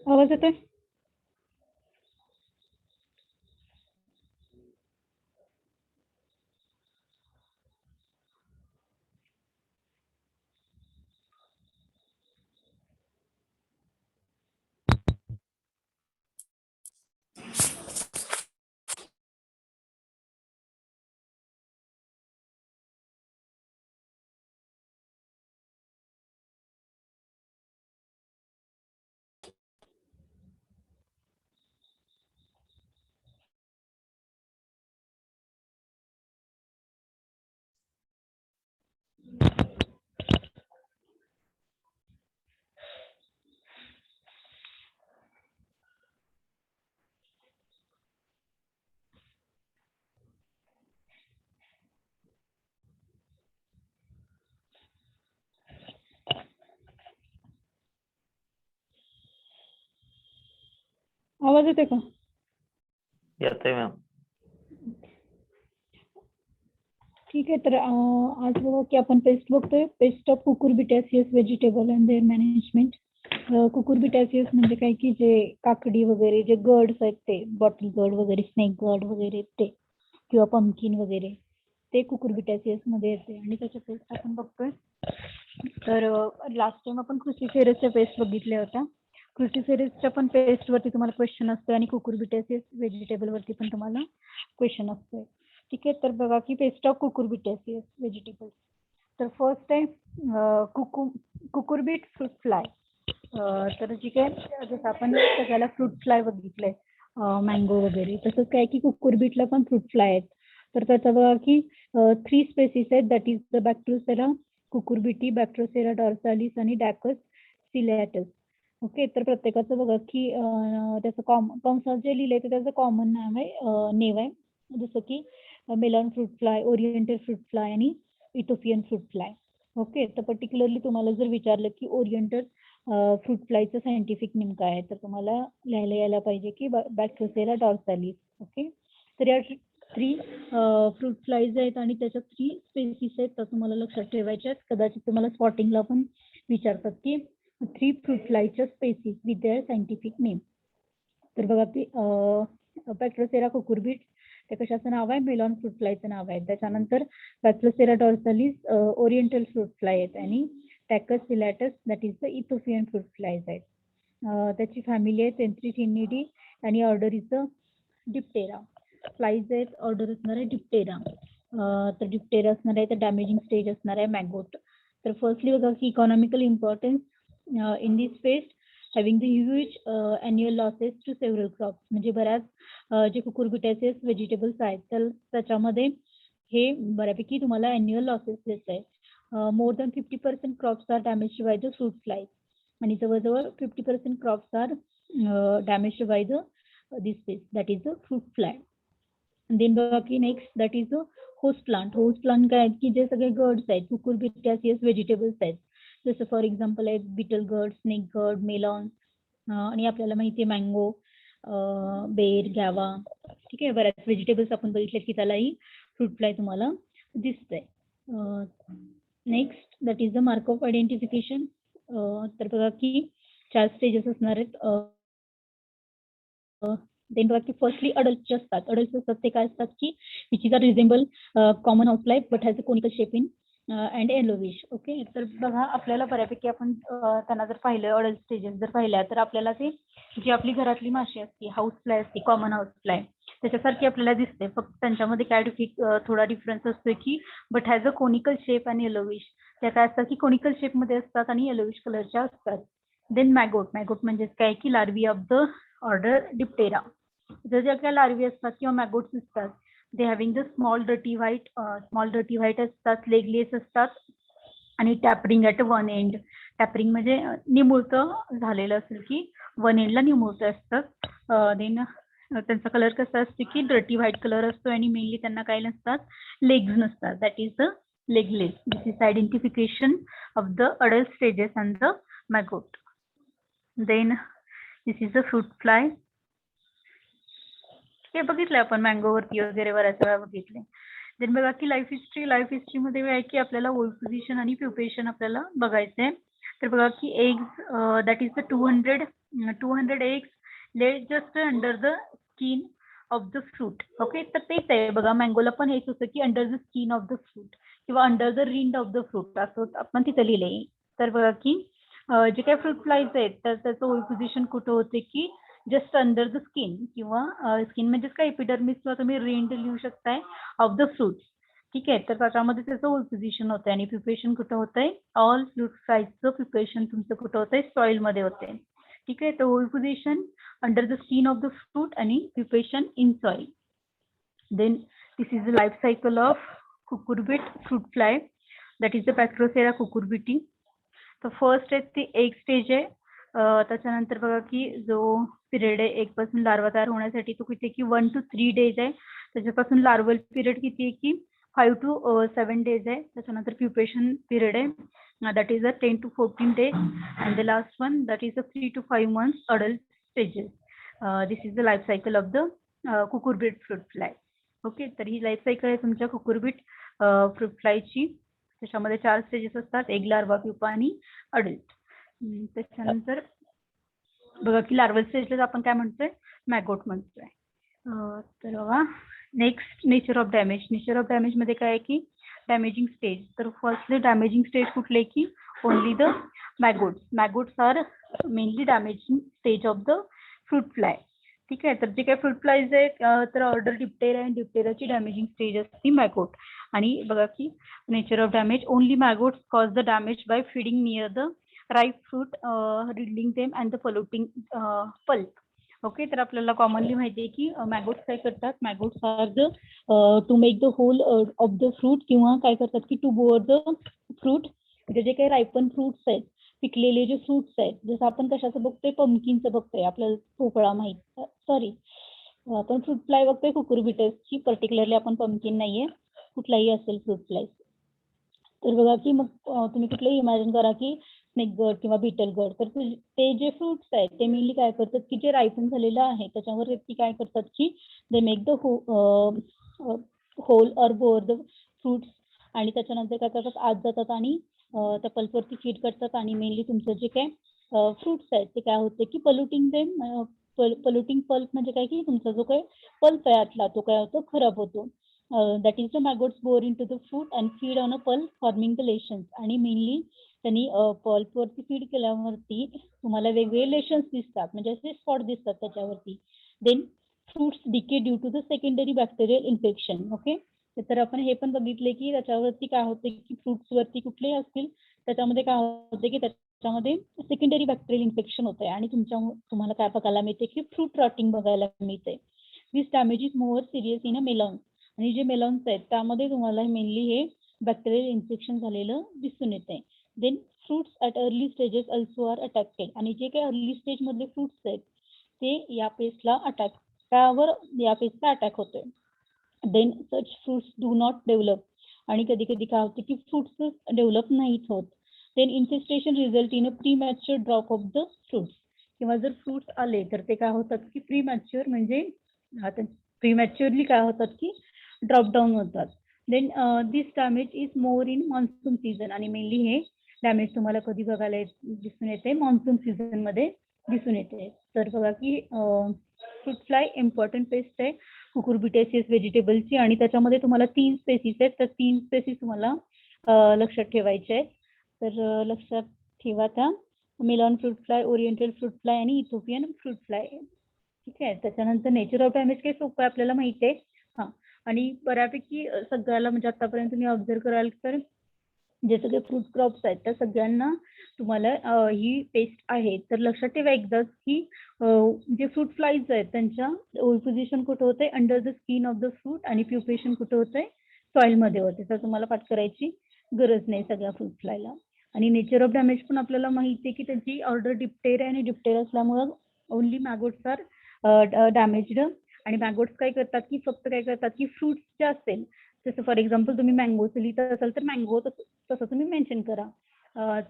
आवाज येतोय? आवाज येतोय का? येतोय मॅम. ठीक आहे, तर आज बघा की आपण पेस्ट बघतोय, pest of cucurbitaceous vegetable and their management. Cucurbitaceous म्हणजे काय की जे काकडी वगैरे जे गड्स आहेत ते बॉटल गड वगैरे स्नेक गड वगैरे ते किंवा पंपकिन वगैरे ते कुकुरबिटॅसियस मध्ये येते आणि त्याच्या पेस्ट आपण बघतोय. तर लास्ट टाइम आपण क्रुसिफेरसच्या पेस्ट बघितल्या होत्या. क्रुसिफेरसच्या पण पेस्ट वरती तुम्हाला क्वेश्चन असतो आणि कुकुरबिटॅसियस व्हेजिटेबल वरती पण तुम्हाला क्वेश्चन असतोय. ठीक आहे, तर बघा की पेस्ट ऑफ कुकुरबिटॅसियस व्हेजिटेबल्स. तर फर्स्ट आहे कुकुरबिट फ्रूट फ्लाय. तर ठीक आहे, जसं आपण सगळ्याला फ्रूट फ्लाय बघितलंय मँगो वगैरे, तसंच काय की कुकुरबिटला पण फ्रूट फ्लाय आहेत. तर त्याचा बघा की 3 स्पेसिस आहेत, दॅट इज द बॅक्ट्रोसेरा कुकुरबिटी, बॅक्ट्रोसेरा डॉर्सालिस आणि डॅकस सिलॅटस. ओके, तर प्रत्येकाचं बघा की त्याचं कंसात जे लिहिलंय तर त्याचं कॉमन नेव आहे, जसं की melon fruit fly, oriental fruit fly आणि इथोपियन फ्रूट फ्लाय. ओके, तर पर्टिक्युलरली तुम्हाला जर विचारलं की ओरिएंटल फ्रूट फ्लायचं सायंटिफिक नेम काय आहे, तर तुम्हाला लिहायला यायला पाहिजे की बॅक्ट्रोसेरा डॉर्सालिस. ओके, तर या 3 फ्रूट फ्लाईज आहेत आणि त्याच्या 3 स्पेसिस आहेत, तर तुम्हाला लक्षात ठेवायच्या आहेत. कदाचित तुम्हाला स्पॉटिंगला पण विचारतात की 3 फ्रूट फ्लायच्या species with their scientific name. तर बघा की बॅक्ट्रोसेरा कुकुरबिट ते कशाचं नाव आहे, मेलॉन फ्रूट फ्लायचं नाव आहे. त्याच्यानंतर Bactrocera dorsalis oriental fruit fly आहेत आणि Dacus ciliatus that is the Ethiopian fruit flies आहेत. त्याची फॅमिली आहे सेंट्रिथिनिडी आणि order is the Diptera. Flies आहेत, ऑर्डर असणार आहे डिप्टेरा. तर डिप्टेरा असणार आहे, तर डॅमेजिंग स्टेज असणार आहे मॅगोट. तर फर्स्टली बघा की economical importance in this pest having the huge annual losses to several crops. म्हणजे बऱ्याच जे कुकुरबिटॅसियस व्हेजिटेबल्स आहेत तर त्याच्यामध्ये हे बऱ्यापैकी तुम्हाला अॅन्युअल लॉसेस देत आहे. More than 50% crops are damage by the fruit fly आणि जवळजवळ 50% crops are damage by the this pest that is the fruit fly. Then बघा की next that is the host plant. Host plant काय आहेत की जे सगळे गड्स आहेत कुकुरबिटॅसियस व्हेजिटेबल्स आहेत, जसं फॉर एक्झाम्पल आहेत बिटल गड, स्नेक गड, मेलॉन आणि आपल्याला माहिती आहे मँगो, बेर, गॅवा. ठीक आहे, बऱ्याच व्हेजिटेबल्स आपण बघितले की त्यालाही फ्रूट फ्लाय तुम्हाला दिसतंय. Next that is the mark of identification. तर बघा की 4 स्टेजेस असणार आहेत. देन बघा की फर्स्टली अडल्ट असतात. अडल्ट असतात ते काय असतात की which is a रिझेंबल common house fly but has a conical shape in and yellowish. Okay, तर बघा आपल्याला बऱ्यापैकी आपण त्यांना जर पाहिलं अडल्ट स्टेजेस जर पाहिल्या तर आपल्याला ते जी आपली घरातली माशी असते हाऊस फ्लाय असते कॉमन हाऊस फ्लाय त्याच्यासारखी आपल्याला दिसते, फक्त त्यांच्यामध्ये काय थोडा डिफरन्स असतो की but has a conical shape and yellowish. त्या काय असतात की कोनिकल शेपमध्ये असतात आणि येलोविश कलरच्या असतात. देन मॅगोट. मॅगोट म्हणजे काय की larvae of the order Diptera. जर ज्या काही लार्वी असतात किंवा मॅगोट्स असतात दे having the small dirty white असतात, लेगलेस असतात आणि tapering at one end. Tapering म्हणजे निमुळतं झालेलं असेल की वन एंडला निमुळतं असतं. देन त्यांचा कलर कसा असतो की डर्टी व्हाईट कलर असतो आणि मेनली त्यांना काय नसतात, लेग्स नसतात, that is the legless. This is identification of the adult stages and the maggot. Then this is the fruit fly. हे बघितलं आपण मँगोवरती वगैरे बऱ्याच वेळा बघितले. देन बघा की लाईफ हिस्ट्रीमध्ये आहे की आपल्याला ओव्हिपोझिशन आणि प्युपेशन आपल्याला बघायचं आहे. तर बघा की eggs that is the 200 200 eggs laid just under the skin of the fruit. Okay, तर तेच आहे बघा, मँगोला पण हेच होतं की under the skin of the fruit किंवा under the rind of the fruit असं आपण तिथं लिहिलंय. तर बघा की जे काही फ्रूट फ्लाईज आहेत तर त्याचं होल पोझिशन कुठं होते की जस्ट अंडर द स्किन किंवा स्किन म्हणजेच काय एपिडर्मिस किंवा तुम्ही रिंड लिहू शकताय ऑफ द फ्रूट. ठीक आहे, तर त्याच्यामध्ये त्याचं होल पोझिशन होतंय आणि प्रिपरेशन कुठं होतंय, ऑल फ्रूट फ्लाईजचं प्रिपरेशन तुमचं कुठं होतंय, सॉइल मध्ये होते. ठीक आहे, तर hole position under the skin of the fruit and preparation in soil. Then this is the life cycle of cucurbit fruit fly, that is the Bacteroceras cucurbiti. तर first आहे ती एग स्टेज आहे. त्याच्यानंतर बघा की जो पिरियड आहे egg पासून लार्वा तयार होण्यासाठी तो किती की 1 to 3 डेज आहे. त्याच्यापासून लार्वल पिरियड किती आहे की 5 to 7 डेज आहे. त्याच्यानंतर प्युपेशन पिरियड आहे, that is a 10 to 14 days, and the last one that is a 3 to 5 months adult stages. This is the life cycle of the cucurbit fruit fly. Okay, तर ही life cycle आहे तुमच्या cucurbit fruit फ्लायची. त्याच्यामध्ये 4 stages असतात, egg, larva, pupa आणि adult. त्याच्यानंतर बघा की larval स्टेजला आपण काय म्हणतोय, मॅगोट म्हणतोय. तर बघा next nature of damage. Nature of damage मध्ये काय आहे की डॅमेजिंग स्टेज. तर फर्स्टली डॅमेजिंग स्टेज कुठले की only the maggots. Maggots are mainly damaging stage of the fruit fly. ठीक आहे, तर जे काही फ्रूट फ्लायज आहेत तर ऑर्डर डिप्टेरा आणि डिप्टेराची डॅमेजिंग स्टेज असते मॅगोट. आणि बघा की nature of damage, only maggots cause the damage by feeding near the ripe fruit, riddling them and the polluting pulp. Okay, तर आपल्याला कॉमनली माहिती आहे की मॅगोट्स काय करतात, maggots are the to make the hole of the fruit, किंवा काय करतात की टू बोअर द फ्रूट. जे काही रायपन फ्रुट्स आहेत, पिकलेले जे फ्रुट्स आहेत, जसं आपण कशाचं बघतोय, पंपकिनचं बघतोय, आपल्याला पोकळा माहित, सॉरी आपण फ्रूट फ्लाय बघतोय कुकुरबिटसची, पर्टिक्युलरली आपण पंपकिन नाहीये, कुठलाही असेल फ्रूट फ्लाय. तर बघा की मग तुम्ही कुठलंही इमॅजिन करा की स्नेक गड किंवा बीटल गड, तर ते जे फ्रुट्स आहेत ते मेनली काय करतात की जे रायपन झालेलं आहे त्याच्यावर ती काय करतात की they make the hole or bore the fruits, आणि त्याच्यानंतर काय करतात आत जातात आणि त्या पल्पवरती फीड करतात, आणि मेनली तुमचं जे काय फ्रुट्स आहेत ते काय होते की पल्युटिंग देम. पल्युटिंग पल्प म्हणजे काय की तुमचा जो काय पल्प आहे आतला तो काय होतो, खराब होतो. that is the maggots bore into the fruit and feed on a pulp forming the lesions. आणि मेनली त्यांनी पल्प वरती फीड केल्यावरती तुम्हाला वेगवेगळे लेशन्स दिसतात, म्हणजे असे स्पॉट दिसतात त्याच्यावरती. Then fruits decay due to the secondary bacterial infection. Okay, तर आपण हे पण बघितले की त्याच्यावरती काय होते की फ्रुट्स वरती कुठलेही असतील त्याच्यामध्ये काय होते की त्याच्यामध्ये सेकंडरी बॅक्टेरियल इन्फेक्शन होते आणि तुम्हाला काय बघायला मिळते की फ्रूट रॉटिंग बघायला मिळते. This damage is more serious in a melons. आणि जे मेलॉन्स आहेत त्यामध्ये तुम्हाला मेनली हे बॅक्टेरियल इन्फेक्शन झालेलं दिसून येते. Then fruits at early stages also are attacked. आणि जे काही अर्ली स्टेज मधले फ्रुट्स आहेत ते या पेस्टला अटॅक, त्यावर या पेस्टला अटॅक होतोय. Then such fruits do not develop. आणि कधी कधी काय होते की फ्रुट्स डेव्हलप नाहीत होत. Then infestation result in a premature drop of the fruits. किंवा जर फ्रुट्स आले तर ते काय होतात की प्री मॅच्युअर म्हणजे प्री मॅच्युअरली काय होतात की ड्रॉप डाऊन होतात. Then this damage is more in monsoon season. आणि मेनली हे डॅमेज तुम्हाला कधी बघायला दिसून येते, मान्सून सीझन मध्ये दिसून येते. तर बघा की फ्रूट फ्लाय इम्पॉर्टंट पेस्ट आहे कुकुरबिटेसियस व्हेजिटेबलची, आणि त्याच्यामध्ये तुम्हाला 3 स्पेसीस आहेत, तर 3 स्पेसीस तुम्हाला लक्षात ठेवायचे आहेत. तर लक्षात ठेवा त्या, melon fruit fly, oriental fruit fly आणि इथोपियन फ्रूट फ्लाय. ठीक आहे, त्याच्यानंतर नेचर ऑफ डॅमेज काही सोपं आहे, आपल्याला माहिती आहे. हां, आणि बऱ्यापैकी सगळ्याला म्हणजे आतापर्यंत तुम्ही ऑब्झर्व कराल तर जे सगळे फ्रूट क्रॉप्स आहेत त्या सगळ्यांना तुम्हाला ही पेस्ट आहे. तर लक्षात ठेवा एकदाच की जे फ्रूट फ्लाईज आहेत त्यांच्या पोझिशन कुठं होते, under the skin of the fruit, आणि प्युपेशन कुठं होतंय, सॉइलमध्ये होते. तर तुम्हाला पाठ करायची गरज नाही सगळ्या फ्रूट फ्लायला. आणि नेचर ऑफ डॅमेज पण आपल्याला माहिती आहे की त्याची ऑर्डर डिप्टेरिया आणि डिप्टेरिया असल्यामुळं ओनली मॅगोट्स आर डॅमेज्ड. आणि मॅगोट्स काय करतात की फक्त काय करतात की फ्रुट्स जे असेल, जसं फॉर एक्झाम्पल तुम्ही मँगोचं लिहित असाल तर मँगो तसं तुम्ही मेन्शन करा.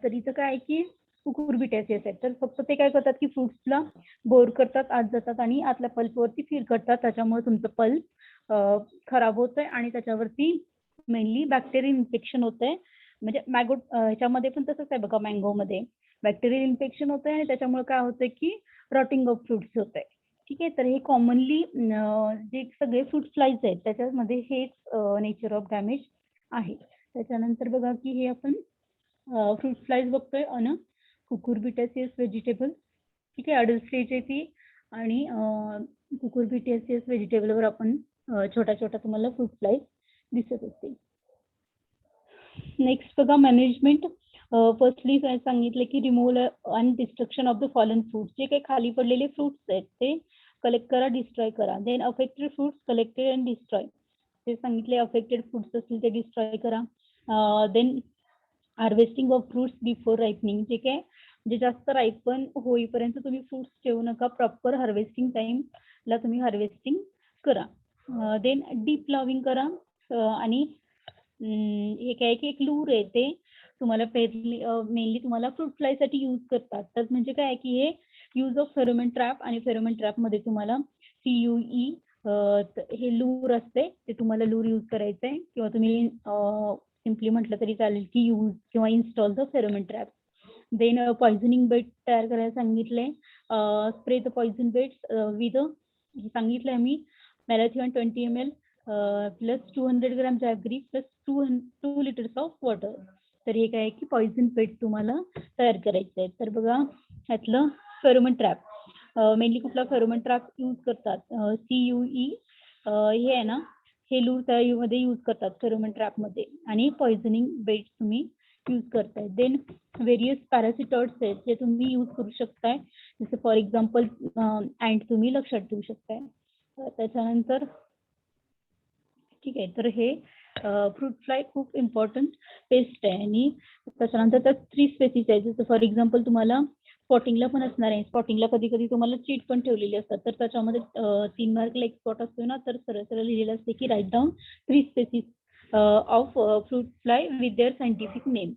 तर इथं काय आहे की कुकुरबिटेसियस आहेत, तर फक्त ते काय करतात की फ्रुट्सला बोर करतात, आत जातात आणि आतल्या पल्पवरती फीड करतात. त्याच्यामुळे तुमचं पल्प खराब होतंय आणि त्याच्यावरती मेनली बॅक्टेरियल इन्फेक्शन होतंय. म्हणजे मॅगोट ह्याच्यामध्ये पण तसंच आहे बघा, मँगोमध्ये बॅक्टेरियल इन्फेक्शन होतंय आणि त्याच्यामुळे काय होतंय की रॉटिंग ऑफ फ्रुट्स होत आहे. ठीक आहे, तर हे कॉमनली जे सगळे फ्रूट फ्लाईज आहेत त्याच्यामध्ये हेच नेचर ऑफ डॅमेज आहे. त्याच्यानंतर बघा की हे आपण फ्रूट फ्लाईज बघतोय अन कुकुरबिटेसियस व्हेजिटेबल. ठीक आहे, अडल्ट स्टेज आहे ती आणि कुकुरबिटेसियस व्हेजिटेबलवर आपण छोटा छोटा तुम्हाला फ्रूट फ्लाईज दिसत असतील. नेक्स्ट बघा मॅनेजमेंट. फर्स्टली काय सांगितलं की रिमूव्हल आणि destruction of the fallen fruits. जे काही खाली पडलेले फ्रुट्स आहेत ते कलेक्ट करा, डिस्ट्रॉय करा. Then affected fruits collected and destroy. ते सांगितले अफेक्टेड फ्रुट्स असतील ते डिस्ट्रॉय करा. Then harvesting of fruits before ripening. जे काय म्हणजे जास्त रायपन होईपर्यंत तुम्ही फ्रुट्स ठेवू नका, प्रॉपर हार्वेस्टिंग टाइमला तुम्ही हार्वेस्टिंग करा. देन डीप प्लाविंग करा. आणि हे काय की एक लूर आहे ते तुम्हाला मेनली तुम्हाला फ्रूट फ्लायसाठी यूज करतात. तर म्हणजे काय की हे यूज ऑफ फेरोमन ट्रॅप आणि फेरोमन ट्रॅप मध्ये तुम्हाला CUE हे लूर असते ते तुम्हाला लूर यूज करायचं आहे किंवा तुम्ही सिम्पली म्हटलं तरी चालेल की यूज किंवा install the pheromone trap. Then poisoning bait तयार करायला सांगितलंय. Spray the poison baits with सांगितलंय मी malathion 20 ml plus 200 gram jaggery plus 2 litres of water. तर हे काय की पॉइझन बेट तुम्हाला तयार करायचं आहे. तर बघा ह्यातलं फेरोमन ट्रॅप मेनली कुठला फेरोमन ट्रॅप यूज करतात CUE हे आहे ना, हे लूर तयारीमध्ये यूज करतात फेरोमन ट्रॅपमध्ये आणि पॉइझनिंग बेट तुम्ही यूज करताय. देन व्हेरियस पॅरासिटॉइड्स आहेत जे तुम्ही यूज करू शकताय, जसं फॉर एक्झाम्पल अँड तुम्ही लक्षात ठेवू शकताय. त्याच्यानंतर ठीक आहे, तर हे फ्रूट फ्लाय खूप इम्पॉर्टंट पेस्ट आहे. आणि त्याच्यानंतर त्यात 3 स्पेसिस आहेत, जसं फॉर एक्झाम्पल तुम्हाला स्पॉटिंगला पण असणार आहे. स्पॉटिंगला कधी कधी तुम्हाला चीट पण ठेवलेली असतात, तर त्याच्यामध्ये 3 मार्कला एक स्पॉट असतो ना, तर सरळ सरळ लिहिलेलं असते की write down 3 species of fruit fly with their scientific name.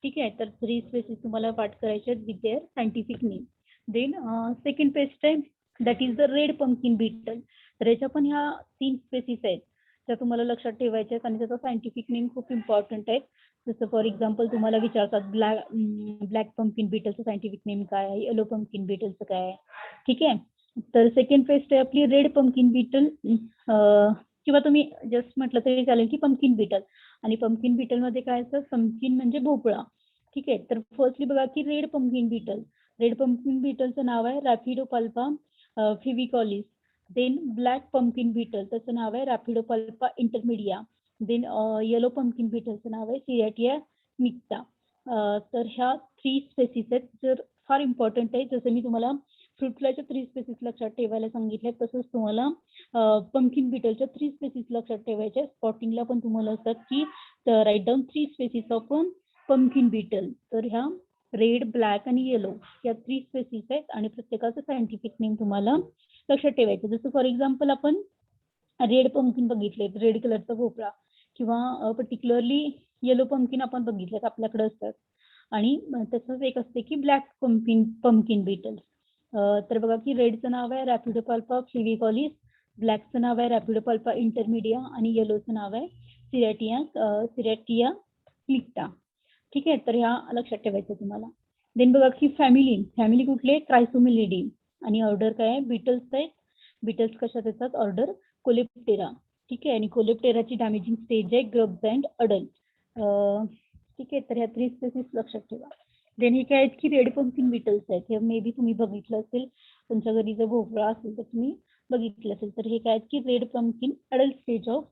ठीक आहे, तर 3 स्पेसिस तुम्हाला पाठ करायचे आहेत with their scientific name. Then second pest आहे that is the red pumpkin beetle. तर याच्या पण ह्या 3 स्पेसिस आहेत त्या तुम्हाला लक्षात ठेवायच्या आहेत आणि त्याचा सायंटिफिक नेम खूप इम्पॉर्टंट आहे. जसं फॉर एक्झाम्पल तुम्हाला विचारतात ब्लॅक पंपकिन बीटलचं सायंटिफिक नेम काय आहे, येलो पंपकिन बीटलचं काय आहे. ठीक आहे, तर सेकंड पेस्ट आहे आपली रेड पंपकिन बीटल किंवा तुम्ही जस्ट म्हटलं तरी चालेल की पंपकिन बीटल. आणि पंपकिन बीटल मध्ये काय असतं, पंपकिन म्हणजे भोपळा. ठीक आहे, तर फर्स्टली बघा की red pumpkin beetle. Red pumpkin बीटलचं नाव आहे Raphidopalpa foveicollis. Then black pumpkin beetle त्याचं नाव आहे Raphidopalpa intermedia. Then yellow pumpkin बीटलचं नाव आहे सिरॅटिया मिक्टा. तर ह्या 3 स्पेसिस आहेत जर फार इम्पॉर्टंट आहे. जसं मी तुम्हाला फ्रूट फ्लायच्या 3 स्पेसिस लक्षात ठेवायला सांगितले, तसंच तुम्हाला पंपकिन बीटलच्या 3 स्पेसिस लक्षात ठेवायच्या. स्पॉटिंगला पण तुम्हाला असतात की write down 3 species of pumpkin beetle. तर ह्या रेड, ब्लॅक आणि येलो या 3 स्पेसिस आहेत आणि प्रत्येकाचं सायंटिफिक नेम तुम्हाला लक्षात ठेवायचं. जसं फॉर एक्झाम्पल आपण रेड पंपकिन बघितले, रेड कलरचा भोपळा, किंवा पर्टिक्युलरली येलो पंपकिन आपण बघितलेत आपल्याकडे असतात. आणि तसंच एक असते की ब्लॅक पंपकिन बीटल. तर बघा की रेडचं नाव आहे रॅपिडोपल्पा फ्लिविकॉलिस, ब्लॅकचं नाव आहे रॅपिडोपल्पा इंटरमिडिया आणि येलोचं नाव आहे सिरॅटिया मिक्टा. ठीक आहे, तर ह्या लक्षात ठेवायचं तुम्हाला. देन बघा की फॅमिली कुठले, ट्रायसोमिलिडी. आणि ऑर्डर काय आहे, बीटल्स आहेत. बीटल्स कशात येतात, ऑर्डर कोलेप्टेरा. ठीक आहे, आणि कोलेप्टेराची डॅमेजिंग स्टेज आहे ग्रब्स अँड अडल्ट. ठीक आहे, तर ह्या 3 स्पेसिस लक्षात ठेवा. देन हे काय आहेत की रेड पंपकिन बीटल्स आहेत. हे मे बी तुम्ही बघितलं असेल, तुमच्या घरी जर भोपळा असेल तर तुम्ही बघितलं असेल. तर हे काय आहेत की red pumpkin adult stage of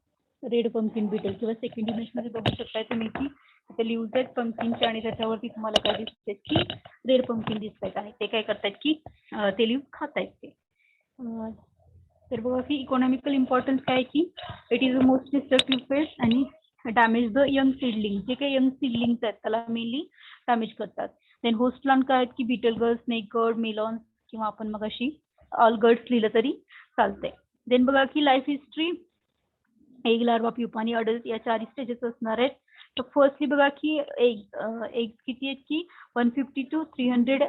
red pumpkin beetle. किंवा सेकंड इमेजमध्ये बघू शकताय तुम्ही की ते लिव्ज आहेत पंपकिनचे आणि त्याच्यावरती तुम्हाला काय दिसते की रेड पंपकिन दिसत आहेत आणि ते काय करतायत की ते लिव्ह खात आहेत ते. तर बघा की इकॉनॉमिकल इम्पॉर्टन्स काय की it is a most destructive paste आणि डॅमेज द यंग सीडलिंग. जे काही यंग सीडलिंग्स आहेत त्याला मेनली डॅमेज करतात. देन होस्ट प्लांट काय आहेत की बीटल गर्ड, स्नेक गर्ड, मेलॉन्स किंवा आपण मग अशी ऑल गर्ड्स लिहिलं तरी चालतंय. देन बघा की life history, egg, larva, pupa आणि अडल्ट या 4 स्टेजेस असणार आहेत. तर फर्स्टली बघा की एग किती आहेत की 150 to 300.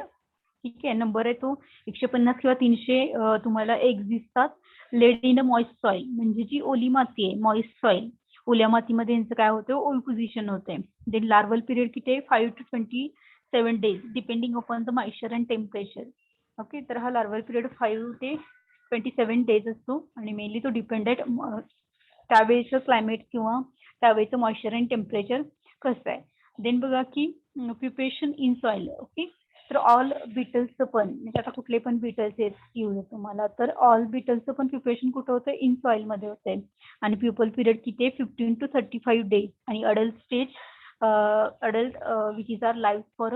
ठीक आहे, नंबर आहे तो 150 किंवा 300 तुम्हाला एग्स दिसतात. Laid in a moist soil, म्हणजे जी ओली माती आहे, मॉइस्ट सॉइल, ओल्या मातीमध्ये यांचं काय होतं, ओव्हिपोजिशन होते. देन लार्वल पिरियड किती आहे, 5 to 20 7 days depending upon the moisture and temperature. Okay, तर हा लार्वल पिरियड 5 ते 27 डेज असतो आणि मेनली तो डिपेंडेड त्यावेळेचं क्लायमेट किंवा त्यावेळेचं मॉइश्चर अँड टेम्परेचर कसं आहे. देन बघा की प्रिपरेशन इन सॉइल. ओके, तर ऑल बिटल्सचं पण म्हणजे आता कुठले पण बिटल्स येऊ तुम्हाला, तर ऑल बिटल्सचं पण प्रिपरेशन कुठं होतं, इन सॉइलमध्ये होते. आणि प्युपल पिरियड किती आहे, 15 to 35 डेज. आणि adult stage adult which is our life for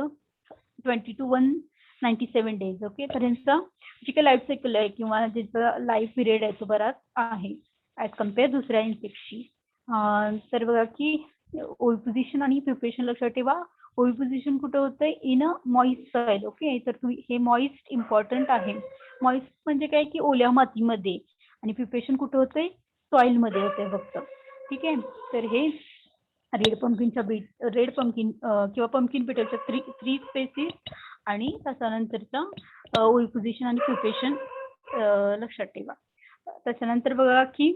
20 to 197 days. Okay, तर यांचा जी काही लाईफ सायकल आहे किंवा ज्याचा लाईफ पिरियड आहे तो बराच आहे ॲज कम्पेअर दुसऱ्या इन्सेक्टशी. तर बघा की ओव्हिपोजिशन आणि प्रिपरेशन लक्षात ठेवा. ओव्हिपोजिशन कुठं होतंय, in a moist soil. Okay, तर हे मॉइस्ट इम्पॉर्टंट आहे. मॉइस्ट म्हणजे काय की ओल्या मातीमध्ये, आणि प्रिपरेशन कुठं होतंय, सॉइलमध्ये होतंय फक्त. ठीक आहे, तर हे रेड पंपकिनच्या रेड पंपकिन किंवा पंपकिन बिटलच्या थ्री स्पेसिस आणि त्याच्यानंतरचा ओव्हिपोजिशन आणि प्रिपरेशन लक्षात ठेवा. त्याच्यानंतर बघा की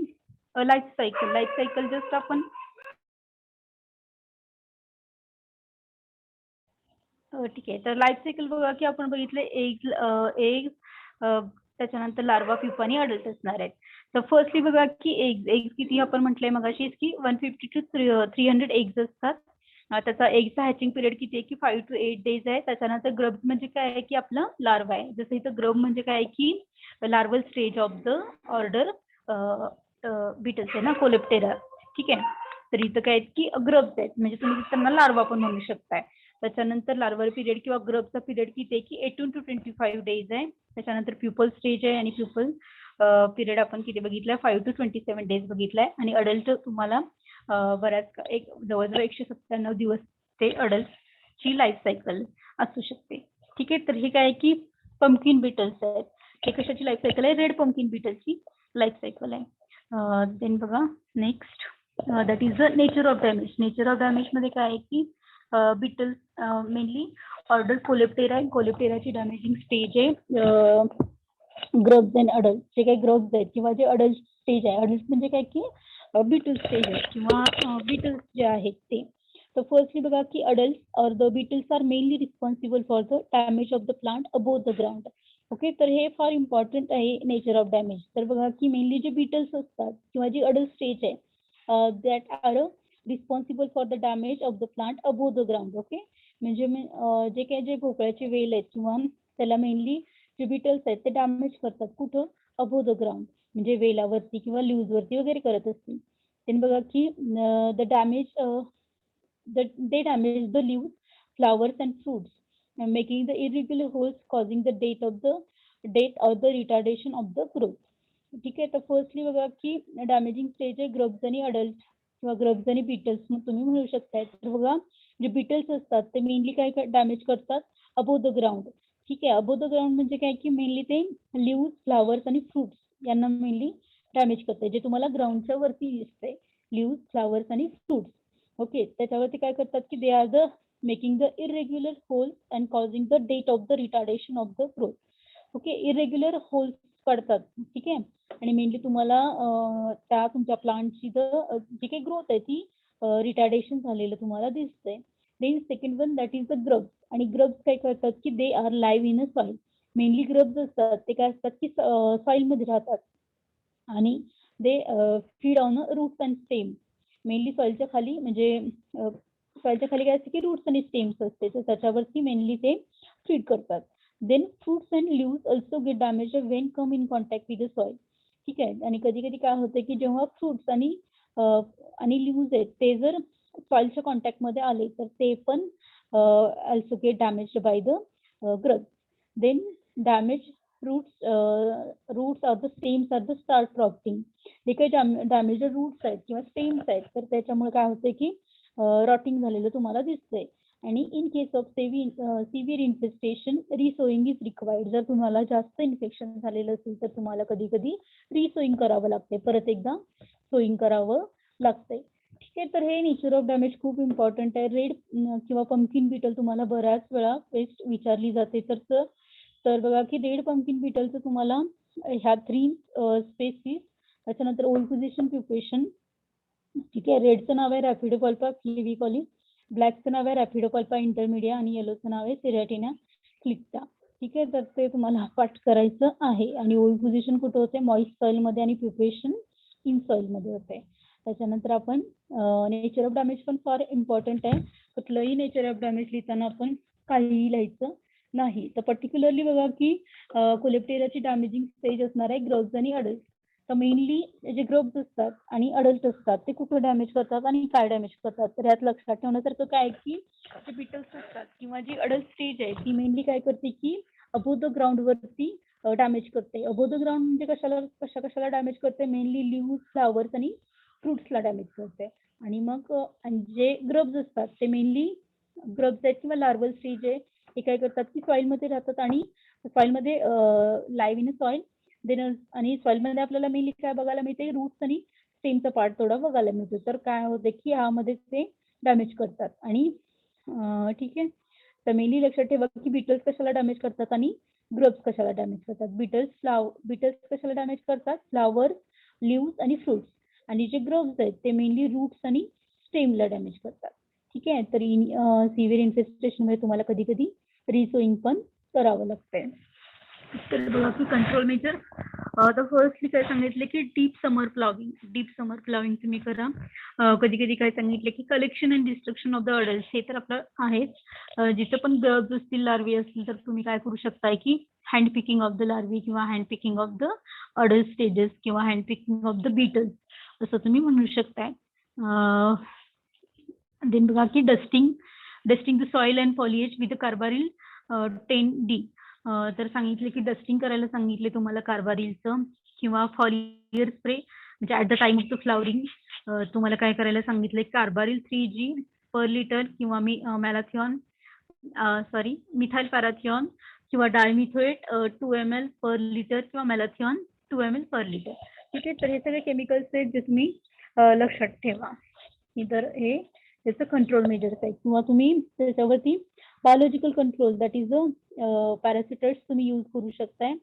लाईफ सायकल जस्ट आपण ठीक आहे, तर लाईफ सायकल बघा की आपण बघितलं एग त्याच्यानंतर लार्वा, प्युपा आणि अडल्ट असणार आहेत. तर फर्स्टली बघा की एग्स किती आपण म्हटलंय मगाशी की 150 to 300 एग्स असतात. त्याचा एगचा हॅचिंग पिरियड किती आहे की 5 to 8 डेज आहे. त्याच्यानंतर ग्रब म्हणजे काय आहे की आपलं लार्वा आहे. जसं इथं ग्रब म्हणजे काय आहे की larval stage of the order beetles आहे ना, कोलेप्टेरा. ठीक आहे, तर इथं काय आहेत की ग्रब्स आहेत, म्हणजे तुम्ही त्यांना लार्वा पण म्हणू शकताय. त्याच्यानंतर लार्वल पिरियड किंवा ग्रबचा पिरियड किती आहे की 18 to 25 डेज आहे. त्याच्यानंतर प्युपल स्टेज आहे आणि प्युपल पिरियड आपण किती बघितलाय, 5 to 27 डेज बघितलाय. आणि अडल्ट तुम्हाला बऱ्याच एक जवळजवळ 197 दिवस ते अडल्टची लाईफ सायकल असू शकते. ठीक आहे, तर हे काय आहे की पंपकिन बिटल्स आहेत. हे कशाची लाईफ सायकल आहे, रेड पंपकिन बिटलची लाईफ सायकल आहे. देन बघा next that is the nature of damage. Nature of damage मध्ये काय आहे की बिटल्स मेनली ऑर्डर कोलेप्टेरा आहे. कोलेप्टेराची डॅमेजिंग स्टेज आहे ग्रब्स अँड अडल्ट. जे काही ग्रब्स आहेत किंवा जे अडल्ट स्टेज आहे, अडल्ट म्हणजे काय की बीटल स्टेज आहे किंवा बीटल्स जे आहेत ते. तर फर्स्टली बघा की adult or the beetles are mainly responsible for the damage of the plant above the ground. Okay, तर हे फार इम्पॉर्टंट आहे नेचर ऑफ डॅमेज. तर बघा की मेनली जे बीटल्स असतात किंवा जी अडल्ट स्टेज आहे that are responsible for the damage of the plant above the ground. Okay, म्हणजे जे काही जे भोपळ्याचे वेल आहेत किंवा त्याला मेनली जे बीटल्स आहेत ते डॅमेज करतात कुठं, अबोव द ग्राउंड, म्हणजे वेलावरती किंवा लीव्हजवरती वगैरे करत असतील. then बघा की the damage they damage the leaves, flowers and fruits, making the irregular holes causing the death or the retardation of the growth. ठीक आहे, तर फर्स्टली बघा की डॅमेजिंग स्टेज आहे ग्रब्स आणि अडल्ट किंवा ग्रब्स आणि बीटल्स तुम्ही म्हणू शकताय. तर बघा जे बीटल्स असतात ते मेनली काय डॅमेज करतात, अबोव द ग्राउंड. ठीक आहे, अबोव द ग्राउंड म्हणजे काय की मेनली ते लिव्स, फ्लावर्स आणि फ्रुट्स यांना मेनली डॅमेज करते, जे तुम्हाला ग्राउंडच्या वरती दिसते, लिव्स, फ्लावर्स आणि फ्रुट्स. ओके, त्याच्यावरती काय करतात की they are the making the irregular holes and causing the date of the retardation of the growth. Okay, irregular holes पडतात. ठीक आहे, आणि मेनली तुम्हाला त्या तुमच्या प्लांटची जी काही ग्रोथ आहे ती रिटार्डेशन झालेलं तुम्हाला दिसतंय. Then second one that is the grubs. आणि ग्रब्स काय करतात की they are live in a soil. Mainly grubs असतात ते काय असतात की सॉइलमध्ये राहतात आणि they feed on roots and stem. Mainly सॉइलच्या खाली म्हणजे सॉइलच्या खाली काय असते की रूट्स आणि स्टेम्स असते, तर त्याच्यावरती मेनली ते फीड करतात. Then fruits and leaves also get damage when come in contact with the soil. ठीक आहे, आणि कधी कधी काय होतं की जेव्हा फ्रुट्स आणि लिव्स आहेत ते जर सॉइलच्या कॉन्टॅक्टमध्ये आले तर ते पण also get damage by the grubs. Then damage roots or the stems are the start rotting. जे काही डॅमेज रूट्स आहेत किंवा स्टेम्स आहेत तर त्याच्यामुळे काय होतं की रॉटिंग झालेलं तुम्हाला दिसतंय. आणि in case of severe infestation resowing is required. जर तुम्हाला जास्त इन्फेक्शन झालेलं असेल तर तुम्हाला कधी कधी रिसोईंग करावं लागते, परत एकदा सोईंग करावं लागतंय. ठीक आहे, तर हे नेचर ऑफ डॅमेज खूप इम्पॉर्टंट आहे. रेड किंवा पंपकिन बिटल तुम्हाला बऱ्याच वेळा पेस्ट विचारली जाते. तर बघा की रेड पंपकिन बिटलचं तुम्हाला ह्या 3 स्पेसिस, त्याच्यानंतर ओव्हिपोजिशन, प्युपेशन. ठीक आहे, रेडचं नाव आहे रॅपिडोपल्पा फ्लिव्हिकॉलिस, ब्लॅकचं नाव आहे रॅपिडोपल्पा इंटरमिडिया आणि येलोचं नाव आहे सेरॅटिना क्लिप्टा. ठीक आहे, तर ते तुम्हाला पाठ करायचं आहे. आणि ओव्ही पोझिशन कुठं होते, मॉइस्ट सॉइलमध्ये आणि प्रिपरेशन इन सॉइलमध्ये होते. त्याच्यानंतर आपण नेचर ऑफ डॅमेज पण फार इम्पॉर्टंट आहे. कुठलंही नेचर ऑफ डॅमेज लिहिताना आपण काहीही लिहायचं नाही. तर पर्टिक्युलरली बघा की कोलेप्टेरियाची डॅमेजिंग स्टेज असणार आहे ग्रब्स आणि अडल्ट. तर मेनली जे ग्रब्स असतात आणि अडल्ट असतात ते कुठं डॅमेज करतात आणि काय डॅमेज करतात. तर यात लक्षात ठेवण्यासारखं काय की जे बिटल्स असतात किंवा जी अडल्ट स्टेज आहे ती मेनली काय करते की अबोव द ग्राउंड वरती डॅमेज करते. अबोव द ग्राउंड म्हणजे कशाला डॅमेज करते, मेनली लिव्ह, फ्लावर्स आणि फ्रुट्सला डॅमेज करते. आणि मग जे ग्रब्स असतात ते मेनली ग्रब्स आहेत किंवा लार्वल स्टेज आहे, ते काय करतात की सॉइलमध्ये राहतात आणि सॉइलमध्ये लाईव्ह इन सॉइल देन. आणि सॉइलमध्ये आपल्याला मेनली काय बघायला मिळते, रूट्स आणि स्टेमचा पार्ट थोडा बघायला मिळतो. तर काय होते की यामध्ये ते डॅमेज करतात. आणि ठीक आहे, तर मेनली लक्षात ठेवा की बिटल्स कशाला डॅमेज करतात आणि ग्रब्स कशाला डॅमेज करतात. बिटल्स कशाला डॅमेज करतात, फ्लावर, लिव्स आणि फ्रुट्स. आणि जे ग्रब्स आहेत ते मेनली रूट्स आणि स्टेमला डॅमेज करतात. ठीक आहे, तर सिव्हिअर इन्फेस्टेशनमध्ये तुम्हाला कधी कधी रिसोईंग पण करावं लागतंय. तर बघा की कंट्रोल मेजर, तर फर्स्टली काय सांगितले की डीप समर प्लाविंग तुम्ही करा. कधी कधी काय सांगितले की collection and destruction of the adult, हे तर आपलं आहेच. जिथं पण गर्ब्स असतील, लार्वी असतील, तर तुम्ही काय करू शकताय की hand picking of the larvae किंवा hand picking of the adult stages किंवा hand picking of the beetles असं तुम्ही म्हणू शकताय. देन बघा की dusting the soil and foliage with carbaryl 10D. तर सांगितले की डस्टिंग करायला सांगितले तुम्हाला कार्बारिलचं किंवा फॉलियर स्प्रे म्हणजे at the time of the flowering तुम्हाला काय करायला सांगितले, कार्बारिल 3G पर लिटर किंवा मिथाइल पॅराथिऑन किंवा डायमिथोएट 2 ml पर लिटर किंवा मॅलाथिऑन 2 ml पर लिटर. ठीक आहे, तर हे सगळे केमिकल्स आहेत जे तुम्ही लक्षात ठेवा. तर हे त्याचं कंट्रोल मेजर्स आहे. किंवा तुम्ही त्याच्यावरती बायोलॉजिकल कंट्रोल दॅट इज पॅरासिटाइड्स तुम्ही यूज करू शकताय.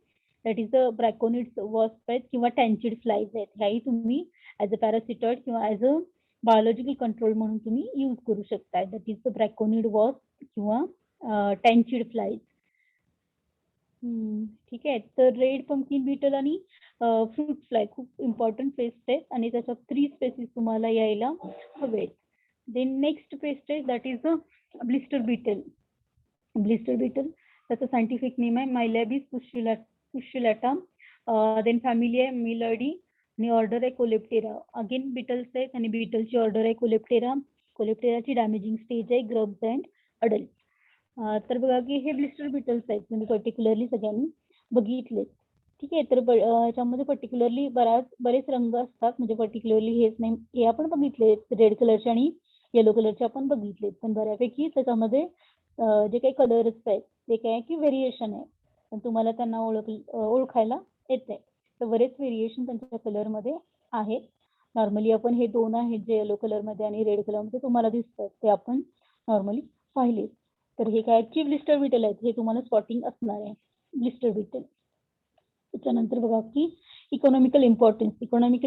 दॅट इज ब्रॅकोनिड्स, वॉस्प आहेत किंवा टँचिड फ्लाईज आहेत. ह्याही तुम्ही ॲज अ पॅरासिटाइड किंवा ॲज अ बायोलॉजिकल कंट्रोल म्हणून तुम्ही यूज करू शकताय. दॅट इज ब्रॅकोनिड, वॉस्प किंवा टँचिड फ्लाईज. ठीक आहे, तर रेड पंपकिन बीटल आणि फ्रूट फ्लाय खूप इम्पॉर्टंट पेस्ट आहेत आणि त्याच्यात 3 स्पेसिस तुम्हाला यायला हवेत. देन नेक्स्ट पेस्ट आहे दॅट इज ब्लिस्टर बीटल. त्याचं सायंटिफिक नेम आहे मायलॅबिस पुश्युलॅटा. देन फॅमिली आहे मिलर्डी आणि ऑर्डर आहे कोलेप्टेरा. अगेन बीटल्स आहेत आणि बीटलची ऑर्डर आहे कोलेप्टेरा. कोलेप्टेराची डॅमेजिंग स्टेज आहे ग्रब्स अँड अडल्ट. तर बघा की हे ब्लिस्टर बीटल्स आहेत, म्हणजे पर्टिक्युलरली सगळ्यांनी बघितले. ठीक आहे, तर याच्यामध्ये पर्टिक्युलरली बरेच रंग असतात, म्हणजे पर्टिक्युलरली हेच नाही, हे आपण बघितले रेड कलरचे आणि येलो कलरचे आपण बघितले. पण बऱ्यापैकी त्याच्यामध्ये जे काही कलर्स आहेत ते काय की व्हेरिएशन आहे, पण तुम्हाला त्यांना ओळखायला येते. तर बरेच व्हेरिएशन त्यांच्या कलरमध्ये आहेत. नॉर्मली आपण हे 2 आहेत जे येलो कलरमध्ये आणि रेड कलरमध्ये तुम्हाला दिसतात ते आपण नॉर्मली पाहिले. तर हे काय की ब्लिस्टर बीटल आहेत, हे तुम्हाला स्पॉटिंग असणार आहे ब्लिस्टर बीटल. त्याच्यानंतर बघा की इकॉनॉमिकल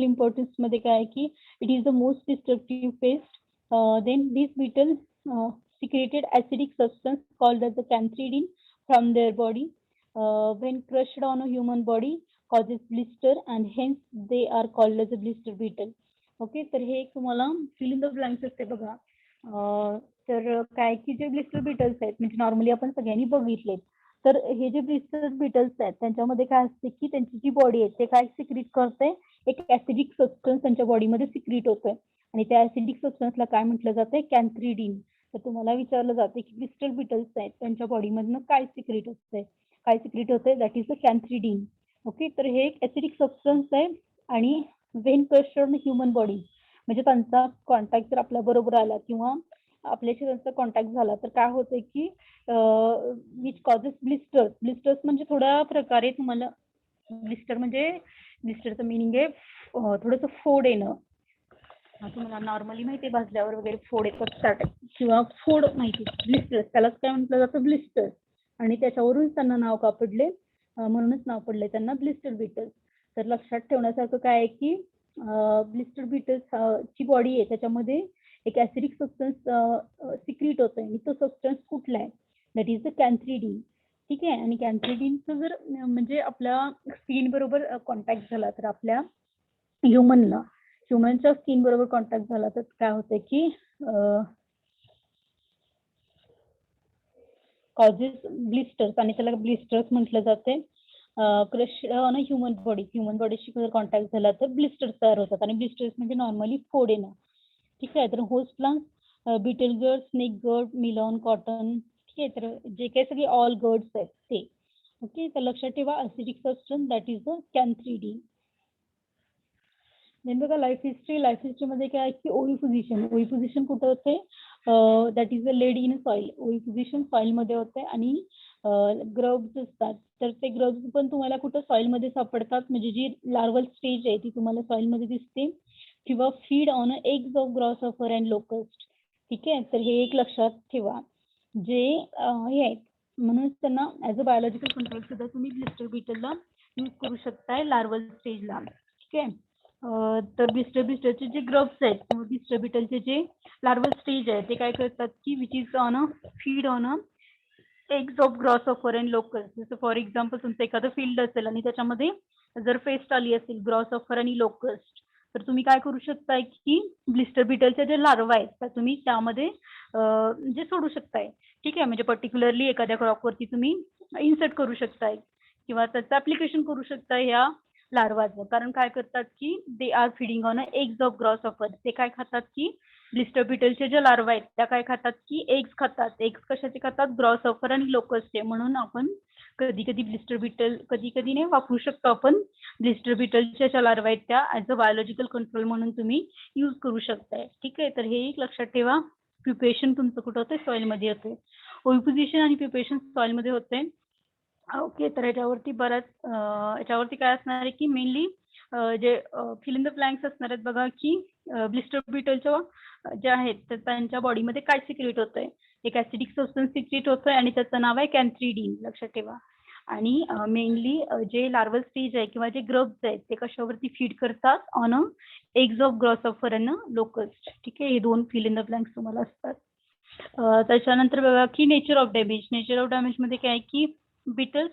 इम्पॉर्टन्स मध्ये काय आहे की it is the most destructive pest. Then this beetle secreted acidic substance called as the cantharidin from their body. When crushed on a human body causes blister and hence they are called as a blister beetle. Okay, तर हे एक तुम्हाला fill in the blanks असते बघा. तर काय की जे ब्लिस्टर बीटल्स आहेत म्हणजे नॉर्मली आपण सगळ्यांनी बघितले, तर हे जे ब्लिस्टर बीटल्स आहेत त्यांच्यामध्ये काय असते की त्यांची जी बॉडी आहे ते काय सिक्रीट करते, एक ऍसिडिक सबस्टन्स त्यांच्या बॉडीमध्ये सिक्रीट होतोय आणि त्या ऍसिडिक सबस्टन्सला काय म्हटलं जातंय, कॅन्थ्रिडिन. तर तुम्हाला विचारलं जाते की ब्लिस्टर बीटल्स आहेत त्यांच्या बॉडीमधनं काय सिक्रीट होतंय, दॅट इज द कॅन्थ्रिडिन. ओके, तर हे एक ऍसिडिक सबस्टन्स आहे आणि when crushed on human body म्हणजे त्यांचा कॉन्टॅक्ट जर आपल्या बरोबर आला किंवा आपल्याशी त्यांचा कॉन्टॅक्ट झाला तर काय होतंय की विच कॉजेस ब्लिस्टर्स म्हणजे थोड्या प्रकारे तुम्हाला ब्लिस्टरचं मिनिंग आहे थोडंसं फोड येणं. तुम्हाला नॉर्मली माहिती आहे भाजल्यावर वगैरे फोड येतात किंवा फोड माहिती, ब्लिस्टर्स त्यालाच काय म्हटलं जातं, ब्लिस्टर्स. आणि त्याच्यावरून त्यांना नाव का पडले, म्हणूनच नाव पडले त्यांना ब्लिस्टर बीटल्स. तर लक्षात ठेवण्यासारखं काय आहे की ब्लिस्टर बीटल्स ची बॉडी आहे त्याच्यामध्ये एक ऍसिडिक सबस्टन्स सिक्रीट होतोय आणि तो सबस्टन्स कुठला आहे, दॅट इज द कॅन्थ्रिडीन. ठीक आहे. आणि कॅन्थ्रिडीनचं जर म्हणजे आपल्या स्किन बरोबर कॉन्टॅक्ट झाला तर आपल्या ह्युमनच्या स्किन बरोबर कॉन्टॅक्ट झाला तर काय होतंय की कॉजेस ब्लिस्टर्स, आणि त्याला ब्लिस्टर्स म्हटलं जाते. क्रश ऑन ह्युमन बॉडीशी जर कॉन्टॅक्ट झाला तर ब्लिस्टर्स तयार होतात, आणि ब्लिस्टर्स म्हणजे नॉर्मली फोड येणं. ठीक आहे. तर host plant bitter gourd, snake gourd, melon, cotton. ठीक आहे. तर जे काही सगळे ऑल गर्ड्स आहेत ते. ओके. तर लक्षात ठेवा acidic substance that is the cantharidin. Then बघा लाईफ हिस्ट्रीमध्ये काय आहे की ओव्ही पोझिशन कुठं होते, that is the laid in soil. Oviposition सॉइलमध्ये होते, आणि ग्रब्स असतात तर ते ग्रब्स पण तुम्हाला कुठं सॉइलमध्ये सापडतात, म्हणजे जी लार्वल स्टेज आहे ती तुम्हाला सॉइलमध्ये दिसते, किंवा feed on eggs of grasshopper and locust. ठीक आहे. तर हे एक लक्षात ठेवा जे हे आहेत, म्हणून त्यांना ऍज अ बायोलॉजिकल कंट्रोल सुद्धा तुम्ही ब्लिस्टर बीटलला यूज करू शकताय लार्वल स्टेजला. ठीक आहे. तर ब्लिस्टरचे जे ग्रब्स आहेत किंवा ब्लिस्टर बीटलचे जे लार्वल स्टेज आहे ते काय करतात की which is on feed on eggs of grasshopper and locust. जसं फॉर एक्झाम्पल तुमचं एखादं फील्ड असेल आणि त्याच्यामध्ये जर पेस्ट आली असेल ग्रॉसहॉपर आणि लोकस्ट, तर तुम्ही काय करू शकताय की ब्लिस्टर बीटलच्या जे लार्वा आहेत त्या तुम्ही त्यामध्ये म्हणजे सोडू शकताय. ठीक आहे. म्हणजे पर्टिक्युलरली एखाद्या क्रॉपवरती तुम्ही इन्सर्ट करू शकताय किंवा त्याचं ऍप्लिकेशन करू शकताय ह्या लार्वाचं. कारण काय करतात की they are feeding on eggs of grasshopper. ते काय खातात की ब्लिस्टर बीटलचे जे लार्वा आहेत त्या काय खातात की एग्स खातात. एग्स कशाचे खातात, ग्रॉसहॉपर आणि लोकसचे. म्हणून आपण कधी कधी ब्लिस्टर बीटल कधी नाही वापरू शकतो आपण ब्लिस्टर बीटलच्या ज्या लार्वा आहेत त्या ऍज अ बायोलॉजिकल कंट्रोल म्हणून तुम्ही यूज करू शकताय. ठीक आहे. तर हे एक लक्षात ठेवा. प्युपेशन तुमचं कुठं होतंय, सॉइलमध्ये होतंय. ओव्हिपोझिशन आणि प्युपेशन सॉइलमध्ये होतंय. ओके. तर याच्यावरती काय असणार आहे की मेनली जे फिल इन द ब्लँक्स असणार आहेत बघा की ब्लिस्टर बीटलच्या जे आहेत तर त्यांच्या बॉडीमध्ये काय सिक्रेट होतंय, एक ऍसिडिक सबस्टन्स सिक्रेट होतोय आणि त्याचं नाव आहे कॅन्थ्रिडीन. लक्षात ठेवा. आणि मेनली जे लार्वल स्टेज आहे किंवा जे ग्रब्स आहेत ते कशावरती फीड करतात, on eggs of grasshopper and locust. ठीक आहे. हे दोन फिल इन द ब्लँक्स तुम्हाला असतात. त्याच्यानंतर बघा की नेचर ऑफ डॅमेज मध्ये काय आहे की Beatles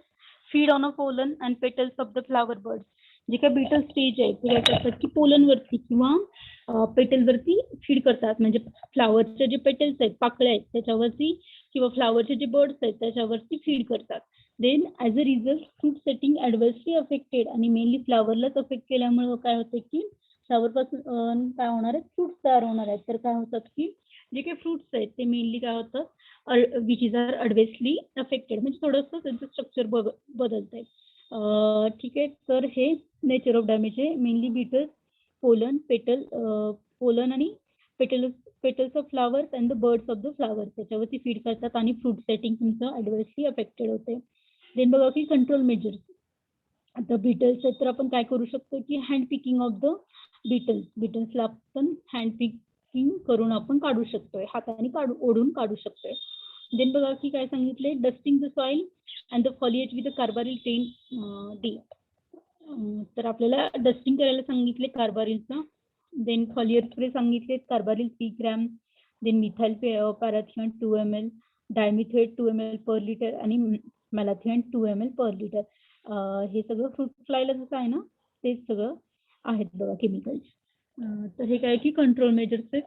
feed on a pollen and petals of the flower birds. जे काय बिटल स्टेज आहे ते काय करतात की पोलनवरती किंवा पेटलवरती फीड करतात, म्हणजे फ्लावरचे जे पेटल्स आहेत, पाकळ्या आहेत त्याच्यावरती, किंवा फ्लावरचे जे बर्ड्स आहेत त्याच्यावरती फीड करतात. Then as a result fruit setting adversely affected, आणि मेनली फ्लावरलाच अफेक्ट केल्यामुळे काय होतं की फ्लावर पासून काय होणार आहे, फ्रुट्स तयार होणार आहेत. तर काय होतात की जे काही फ्रुट्स आहेत ते मेनली काय होतं विच इज आर ऍडव्हर्सली अफेक्टेड, म्हणजे थोडंसं त्यांचं स्ट्रक्चर बदलत आहे. ठीक आहे. तर हे नेचर ऑफ डॅमेज आहे. मेनली बीटल्स, पोलन आणि petals of flowers and the birds of the flowers त्याच्यावरती फीड करतात आणि फ्रूट सेटिंग तुमचं ऍडव्हर्सली अफेक्टेड होते. देन बघा की कंट्रोल मेजर्स. आता बीटल्स तर आपण काय करू शकतो की हँड पिकिंग ऑफ द बीटल्सला आपण हँड पिकिंग करून आपण काढू शकतोय, हाताने ओढून काढू शकतोय. देन बघा की काय सांगितले, dusting the soil and the foliage with carbaryl 10D. तर आपल्याला डस्टिंग करायला सांगितले कार्बारिलचं. देन फॉलियर स्प्रे सांगितले carbaryl 3 gram. Then methyl parathion 2 ml, dimethoate 2 ml per litre आणि मॅलाथिऑन 2 ml पर लिटर. हे सगळं फ्रूट फ्लायला जसं आहे ना तेच सगळं आहेत बघा केमिकल्स. तर हे काय की कंट्रोल मेजर्स आहेत.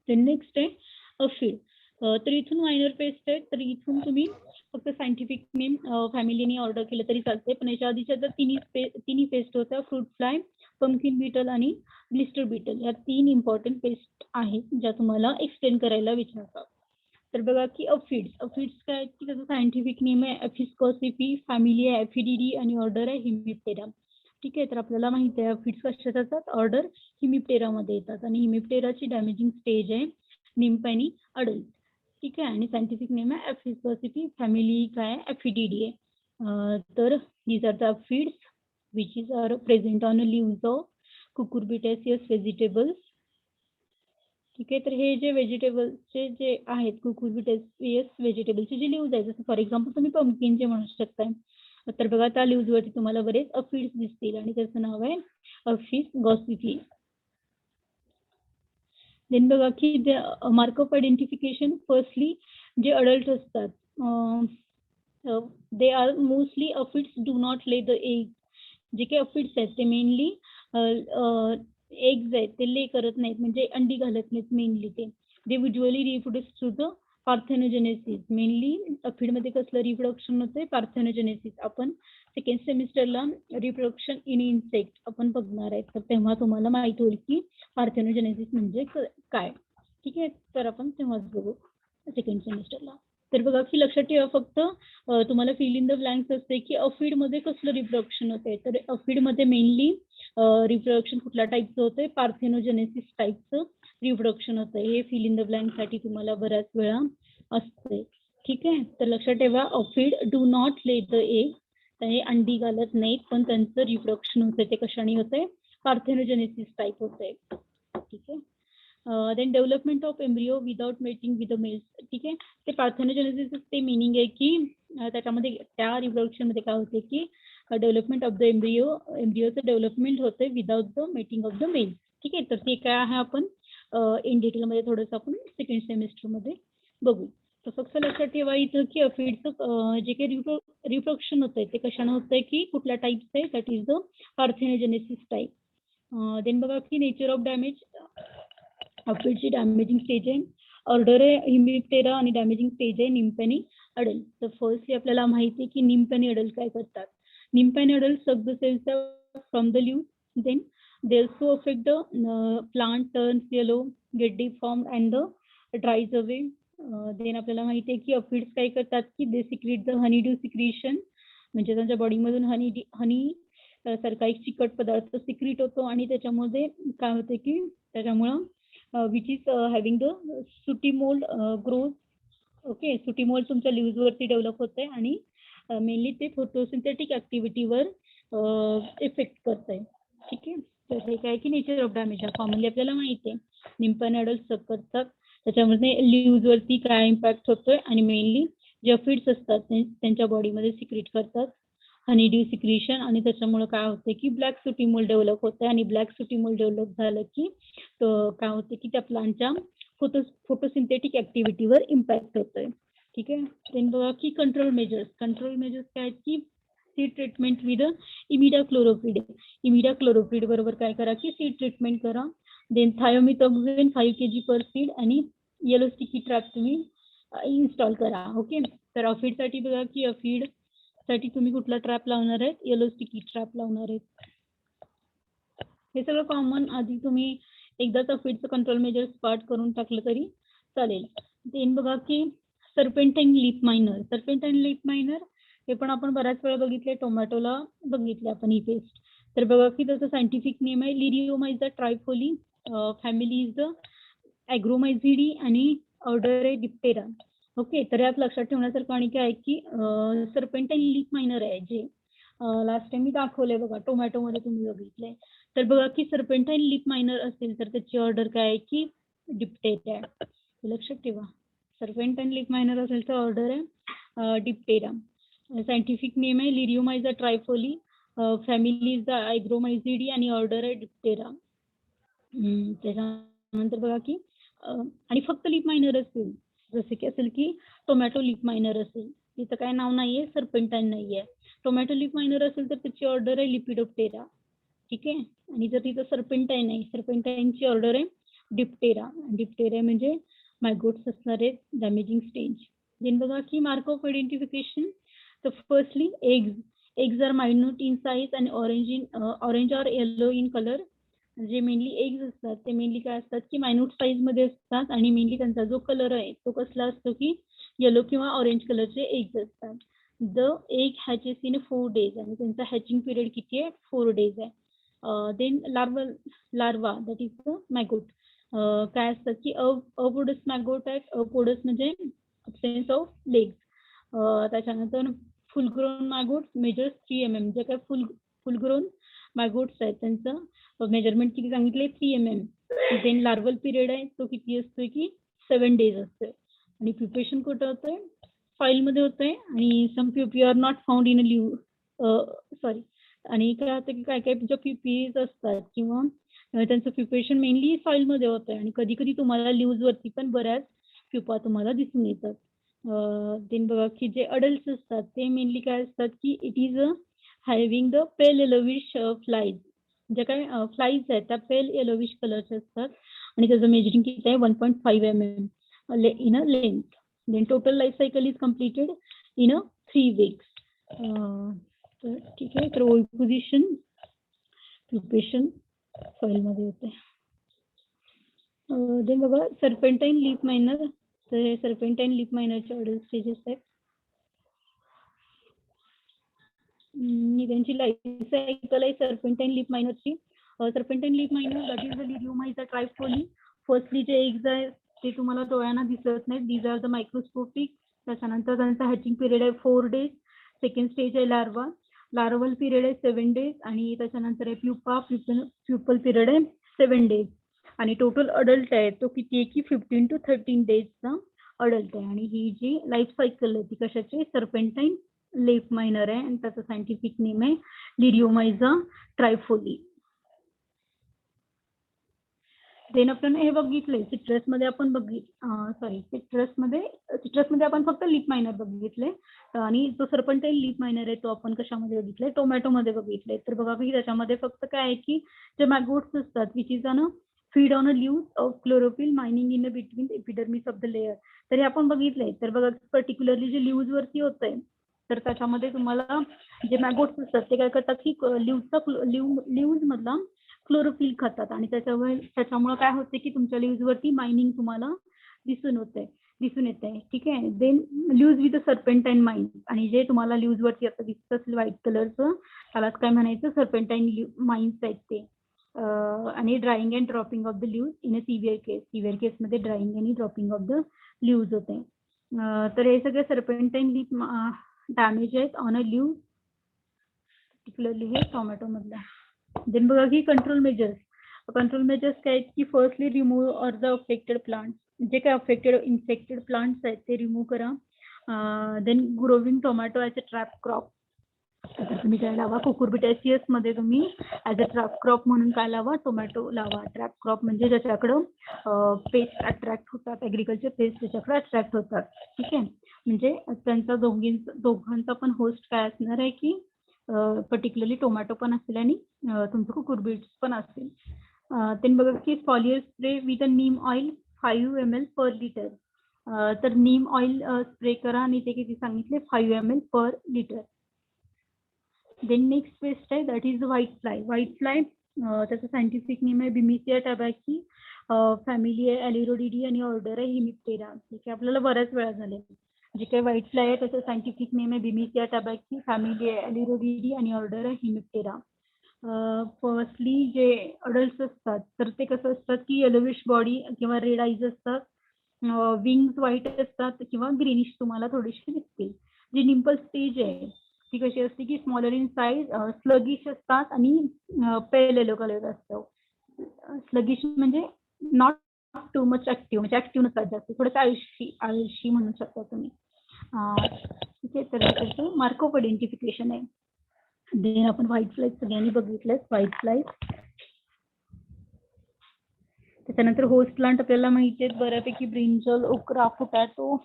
नेक्स्ट आहे फीड. तर इथून मायनर पेस्ट आहे, तर इथून तुम्ही फक्त सायंटिफिक नेम फॅमिलीने ऑर्डर केलं तरी चालते, पण याच्या आधीच्या तर तिन्ही पेस्ट होत्या, फ्रूट फ्लाय, पंपकिन बीटल आणि ब्लिस्टर बीटल. या 3 इम्पॉर्टंट पेस्ट आहेत ज्या तुम्हाला एक्सप्लेन करायला विचारतात. तर बघा की अफिड्स काय की त्याचं सायंटिफिक नेम आहे एफिस्कोसिफी, फॅमिली आहे एफिडिडी आणि ऑर्डर आहे हिमिप्टेरा. ठीक आहे. तर आपल्याला माहिती आहे अफिड्स कशात येतात, ऑर्डर हिमिप्टेरामध्ये येतात, आणि हिमिप्टेराची डॅमेजिंग स्टेज आहे निम्फ आणि अडल्ट. ठीक आहे. आणि सायंटिफिक नेम आहे एफिस्कोसिफी, फॅमिली काय आहे एफिडिडी आहे. तर these are the aphids which is are present on leaves of cucurbitaceous vegetables. ठीक आहे. तर हे जे व्हेजिटेबल्सचे जे आहेत कुकुरबिटेसियस व्हेजिटेबलचे जे लीव्ज आहेत, जसं फॉर एक्झाम्पल तुम्ही पंपकिनचे म्हणू शकताय. तर बघा त्या लीव्जवरती तुम्हाला बरेच अफिड्स दिसतील आणि त्याचं नाव आहे अफिस गॉसिफी. देन बघा की मार्क ऑफ आयडेंटिफिकेशन फर्स्टली जे अडल्ट असतात they are mostly aphids do not lay the egg. जे काही अफिड्स आहेत ते मेनली एग्ज आहेत ते ले करत नाहीत, म्हणजे अंडी घालत नाहीत मेनली. ते they usually reproduce through the parthenogenesis. Mainly अफिडमध्ये कसलं रिप्रोडक्शन होते? पार्थेनोजेनेसिस. आपण सेकंड सेमिस्टरला रिप्रोडक्शन इन इन्सेक्ट आपण बघणार आहे, तर तेव्हा तुम्हाला माहित होईल की पार्थेनोजेनेसिस म्हणजे काय. ठीक आहे, तर आपण तेव्हाच बघू सेकंड सेमिस्टरला. तर बघा की लक्षात ठेवा फक्त तुम्हाला फिल इन द ब्लँक्स असते की अफिड मध्ये कसलं रिप्रोडक्शन होते. तर अफिड मध्ये मेनली रिप्रोडक्शन कुठल्या टाईपचं होतंय? पार्थेनोजेनेसिस टाईपचं रिप्रोडक्शन होतं. हे फिल इन द ब्लँक साठी तुम्हाला बऱ्याच वेळा असते. ठीक आहे, तर लक्षात ठेवा अफिड do not lay the egg. ते अंडी घालत नाहीत, पण त्यांचं रिप्रोडक्शन होते ते कशाने होते? पार्थेनोजेनेसिस टाईप होते. ठीक आहे. Then development of embryo without mating with the males. ठीक आहे, ते पार्थेनोजेनेसिस ते मिनिंग आहे की त्याच्यामध्ये त्या रिप्रोडक्शन मध्ये काय होते की डेव्हलपमेंट ऑफ द एम्ब्रिओचं डेव्हलपमेंट होते without the mating of the male. ठीक आहे, तर ते काय आहे आपण इन डिटेलमध्ये थोडंसं आपण सेकंड सेमिस्टरमध्ये बघू. तर फक्त लक्षात ठेवा इथं की अफिडचं जे काही रिप्रोडक्शन होतंय ते कशाने होतंय की कुठल्या टाईपचं आहे? That is the parthenogenesis type. Then बघा की नेचर ऑफ डॅमेज. अफिडची डॅमेजिंग स्टेज आहे, ऑर्डर आहे हिमिप्टेरा, आणि डॅमेजिंग स्टेज आहे निम्फ आणि अडल्ट. तर फर्स्टली आपल्याला माहिती आहे की निम्फ आणि अडल्ट काय करतात. निम्फ आणि adult suck the cells from the leaves. Then they also affect the plant turns yellow, get deformed and the dries away. then आपल्याला माहिती आहे की अफिड्स काय करतात की they secrete the honeydew secretion, म्हणजे त्यांच्या बॉडीमधून हनी सारखा एक चिकट पदार्थ सिक्रीट होतो आणि त्याच्यामध्ये काय होते की त्याच्यामुळं विच इज हॅव्हिंग द सुटी मोल्ड ग्रोथ. ओके, सुटी मोल्ड तुमच्या लिव्ज वरती डेव्हलप होते आणि मेनली ते फोटोसिंथेटिक ऍक्टिव्हिटीवर इफेक्ट करत आहे. ठीक आहे, तर हे काय की नेचर ऑफ डॅमेज आहे. कॉमनली आपल्याला माहिती आहे निम्फ आणि अडल्ट सक करतात, त्याच्यामध्ये लिव्ज वरती काय इम्पॅक्ट होतोय आणि मेनली जे अफिड्स असतात त्यांच्या बॉडीमध्ये सिक्रीट करतात हनीड्यू सिक्रिशन, आणि त्याच्यामुळे काय होतं की ब्लॅक सुटी मोल्ड डेव्हलप होतं आणि ब्लॅक सुटी मोल्ड डेव्हलप झालं की काय होतं की त्या प्लांटच्या फोटोसिंथेटिक ऍक्टिव्हिटीवर इम्पॅक्ट होतोय. ठीक आहे, देन बघा की कंट्रोल मेजर्स काय आहेत की सीड ट्रीटमेंट विथ इमिडाक्लोरोपिड. इमिडाक्लोरोपिड बरोबर काय करा की सीड ट्रीटमेंट करा. देन थायोमिथॉक्झिन 5 kg पर सीड आणि येलो स्टिकी ट्रॅप तुम्ही इन्स्टॉल करा. ओके, तर अफिड साठी बघा की अफिड साठी तुम्ही कुठला ट्रॅप लावणार आहेत? येलो स्टिकी ट्रॅप लावणार आहेत. हे सगळं कॉमन आधी तुम्ही एकदाच अफिडचं कंट्रोल मेजर्स पार्ट करून टाकलं तरी चालेल. देन बघा की सर्पेंटाईन लीफ मायनर. सर्पेंटाईन लीफ मायनर हे पण आपण बऱ्याच वेळा बघितले, टोमॅटोला बघितले आपण ही पेस्ट. तर बघा की त्याचं सायंटिफिक नेम आहे लिरिओमायझा ट्रायफोली, फॅमिली इज द ॲग्रोमायझिडी आणि ऑर्डर आहे डिप्टेरा. ओके, तर यात लक्षात ठेवण्यासारखं आणि काय आहे की सर्पेंटाईन लीफ मायनर आहे जे लास्ट टाइम मी दाखवलंय बघा, टोमॅटोमध्ये तुम्ही बघितलंय. तर बघा की सर्पेंटाईन लीफ मायनर असेल तर त्याची ऑर्डर काय आहे की डिप्टेरा. लक्षात ठेवा, सर्पेंटाईन लीफ मायनर असेल तर ऑर्डर आहे डिप्टेरा. सायंटिफिक नेम आहे लिरिओमायझा ट्रायफोली, फॅमिली इज द ॲग्रोमायझिडी आणि ऑर्डर आहे डिप्टेरा. त्याच्यानंतर बघा की आणि फक्त लीफ मायनर असेल, जसे की असेल की टोमॅटो लीफ मायनर असेल, तिचं काय नाव नाहीये, सर्पेंटाईन नाहीये. टोमॅटो लीफ मायनर असेल तर त्याची ऑर्डर आहे लिपिडोप्टेरा. ठीक आहे, आणि जर तिथं सर्पेंटाईन आहे, सर्पेंटाईनची ऑर्डर आहे डिप्टेरा. डिप्टेरा म्हणजे मायगोट्स असणारे डॅमेजिंग स्टेज. देन बघा की मार्क ऑफ आयडेंटिफिकेशन. तर firstly eggs are minute in size आणि orange or yellow in colour. जे मेनली एग्ज असतात ते मेनली काय असतात की मायन्यूट साईज मध्ये असतात आणि मेनली त्यांचा जो कलर आहे तो कसला असतो की येलो किंवा ऑरेंज कलरचे एग्ज असतात. द एग हॅचेस इन 4 days आणि त्यांचा हॅचिंग पिरियड किती आहे? 4 days आहे. Then larva that is the maggot. काय असतात की अपोडस मॅगोट आहे. अपोडस म्हणजे अब्सेन्स ऑफ लेग्स. त्याच्यानंतर फुल ग्रोन मॅगोट मेजर्स 3 mm. जे काय फुल ग्रोन मॅगोट्स आहेत त्यांचं मेजरमेंट किती सांगितले? 3 mm. देन लार्वल पिरियड आहे तो किती असतोय की 7 days असतोय. आणि प्रिपरेशन कुठं होतंय? फाईलमध्ये होतंय. आणि some pupae are not found in a soil. आणि काय होतं की काय काय ज्या प्युपीज असतात किंवा त्यांचं प्रिपरेशन मेनली सॉइलमध्ये होतं आणि कधी कधी तुम्हाला लिव्ज वरती पण बऱ्याच प्युपा तुम्हाला दिसून येतात. देन बघा की जे अडल्ट असतात ते मेनली काय असतात की it is having the pale yellowish flies. ज्या काय फ्लाईज आहेत त्या पेल येलोविश कलरच्या असतात आणि त्याचं मेजरिंग किती आहे 1.5 mm in a length. Then total life cycle is completed in a 3 weeks. तर ठीक आहे, तर ओल्ड पोझिशन प्रिपरेशन सॉइलमध्ये होते. देन बघा सर्पेंटाईन लीफ मायनर. तर हे सर्पेंटाईन लीफ मायनरचे अडल्ट स्टेजेस आहेत. त्यांची लाईफ सायकल आहे सर्पेंटाईन लीफ मायनरची. Serpentine leaf miner that is the Liriomyza trifolii. Firstly जे एग्ज आहेत ते तुम्हाला डोळ्यांना दिसत नाहीत. These are the microscopic. त्याच्यानंतर त्यांचा हॅचिंग पिरियड आहे 4 days. सेकंड स्टेज आहे लार्वा. लार्वल पिरियड आहे 7 days आणि त्याच्यानंतर आहे प्युपा. प्युपल पिरियड आहे 7 days आणि टोटल अडल्ट आहे तो किती आहे की 15 to 13 days अडल्ट आहे. आणि ही जी लाईफ सायकल आहे ती कशाची सर्पेंटाईन लीफ मायनर आहे आणि त्याचं सायंटिफिक नेम आहे लिडिओमाइजा ट्रायफोली. देन आपण हे बघितलंय सिट्रसमध्ये आपण सिट्रसमध्ये आपण फक्त लीफ मायनर बघितले आणि जो सर्पेंटाईन लीफ मायनर आहे तो आपण कशामध्ये बघितलंय टोमॅटोमध्ये बघितलंय. तर बघा की त्याच्यामध्ये फक्त काय आहे की जे मॅगोट्स असतात which is on feed on a leaves of chlorophyll mining in between epidermis of the layer. तर हे आपण बघितलंय. तर बघा पर्टिक्युलरली जे लीव्स वरती होतंय तर त्याच्यामध्ये तुम्हाला जे मॅगोट्स असतात ते काय करतात की लीव्स मधला क्लोरोफिल खातात आणि त्याच्यामुळे काय होते की तुमच्या लीव्स वरती मायनिंग तुम्हाला दिसून येते. ठीक आहे. देन लीव्स विथ सर्पेंटाईन माइन आणि जे तुम्हाला लीव्स वरती आता दिसत असेल व्हाईट कलरचं त्यालाच काय म्हणायचं सर्पेंटाईन माइन्स आहेत ते. आणि drying and dropping of the leaves in a severe केसमध्ये ड्राईंग आणि ड्रॉपिंग ऑफ द लीव्स होते. तर हे सगळे सर्पेंटाईन लीफ डॅमेज आहेत ऑन अ लीव्ह, पर्टिक्युलरली हे टोमॅटो मधला. देन बघा की कंट्रोल मेजर्स काय आहेत की firstly remove or the affected plants. जे काय अफेक्टेड इन्फेक्टेड प्लांट्स आहेत ते रिमूव्ह करा. Then growing tomato as a trap crop. तर तुम्ही काय लावा कुकुरबिटॅसियस मध्ये तुम्ही ॲज अ ट्रॅप क्रॉप म्हणून काय लावा टोमॅटो लावा. ट्रॅप क्रॉप म्हणजे ज्याच्याकडं पेस्ट अट्रॅक्ट होतात, ॲग्रिकल्चर पेस्ट त्याच्याकडे अट्रॅक्ट होतात. ठीक आहे. म्हणजे त्यांचा दोघांचा पण होस्ट काय असणार आहे की पर्टिक्युलरली टोमॅटो पण असेल आणि तुमचं कुकुरबिट्स पण असेल. त्यांनी बघा की foliar spray with a Neem oil 5 ml per litre. तर नीम ऑइल स्प्रे करा आणि ते किती सांगितले 5 ml per litre. Then next pest आहे दॅट इज व्हाईट फ्लाय. त्याचं सायंटिफिक नेम आहे बिमिसिया टॅबॅकी. फॅमिली आहे ॲलिरोडिडी आणि ऑर्डर आहे हिमिप्टेरा. ठीक आहे. आपल्याला बऱ्याच वेळा झाले. जे काही व्हाईट फ्लाय आहे त्याचं सायंटिफिक नेम आहे बिमिसिया टॅबॅकी. फॅमिली आहे ॲलिरोडिडी आणि ऑर्डर आहे हिमिप्टेरा. फर्स्टली जे अडल्ट असतात तर ते कसं असतात की येलोविश बॉडी किंवा रेड आईज असतात. विंग्स व्हाईट असतात किंवा ग्रीनिश तुम्हाला थोडीशी दिसतील. जी निम्पल स्टेज आहे ती कशी असते की स्मॉलर इन साईज, स्लगिश असतात आणि पेल येलो कलर असतो. स्लगिश म्हणजे नॉट टू मच ऍक्टिव्ह, म्हणजे ऍक्टिव्ह नसतात जास्त, थोडंसं आळशी म्हणू शकता तुम्ही. ठीक आहे. तर त्याचं मार्क ऑफ आयडेंटिफिकेशन आहे. देन आपण व्हाईट फ्लाईज सगळ्यांनी बघितलेत. व्हाईट फ्लाईज त्याच्यानंतर होस्ट प्लांट आपल्याला माहिती आहेत बऱ्यापैकी ब्रिंजल, ओक्रा, पोटॅटो,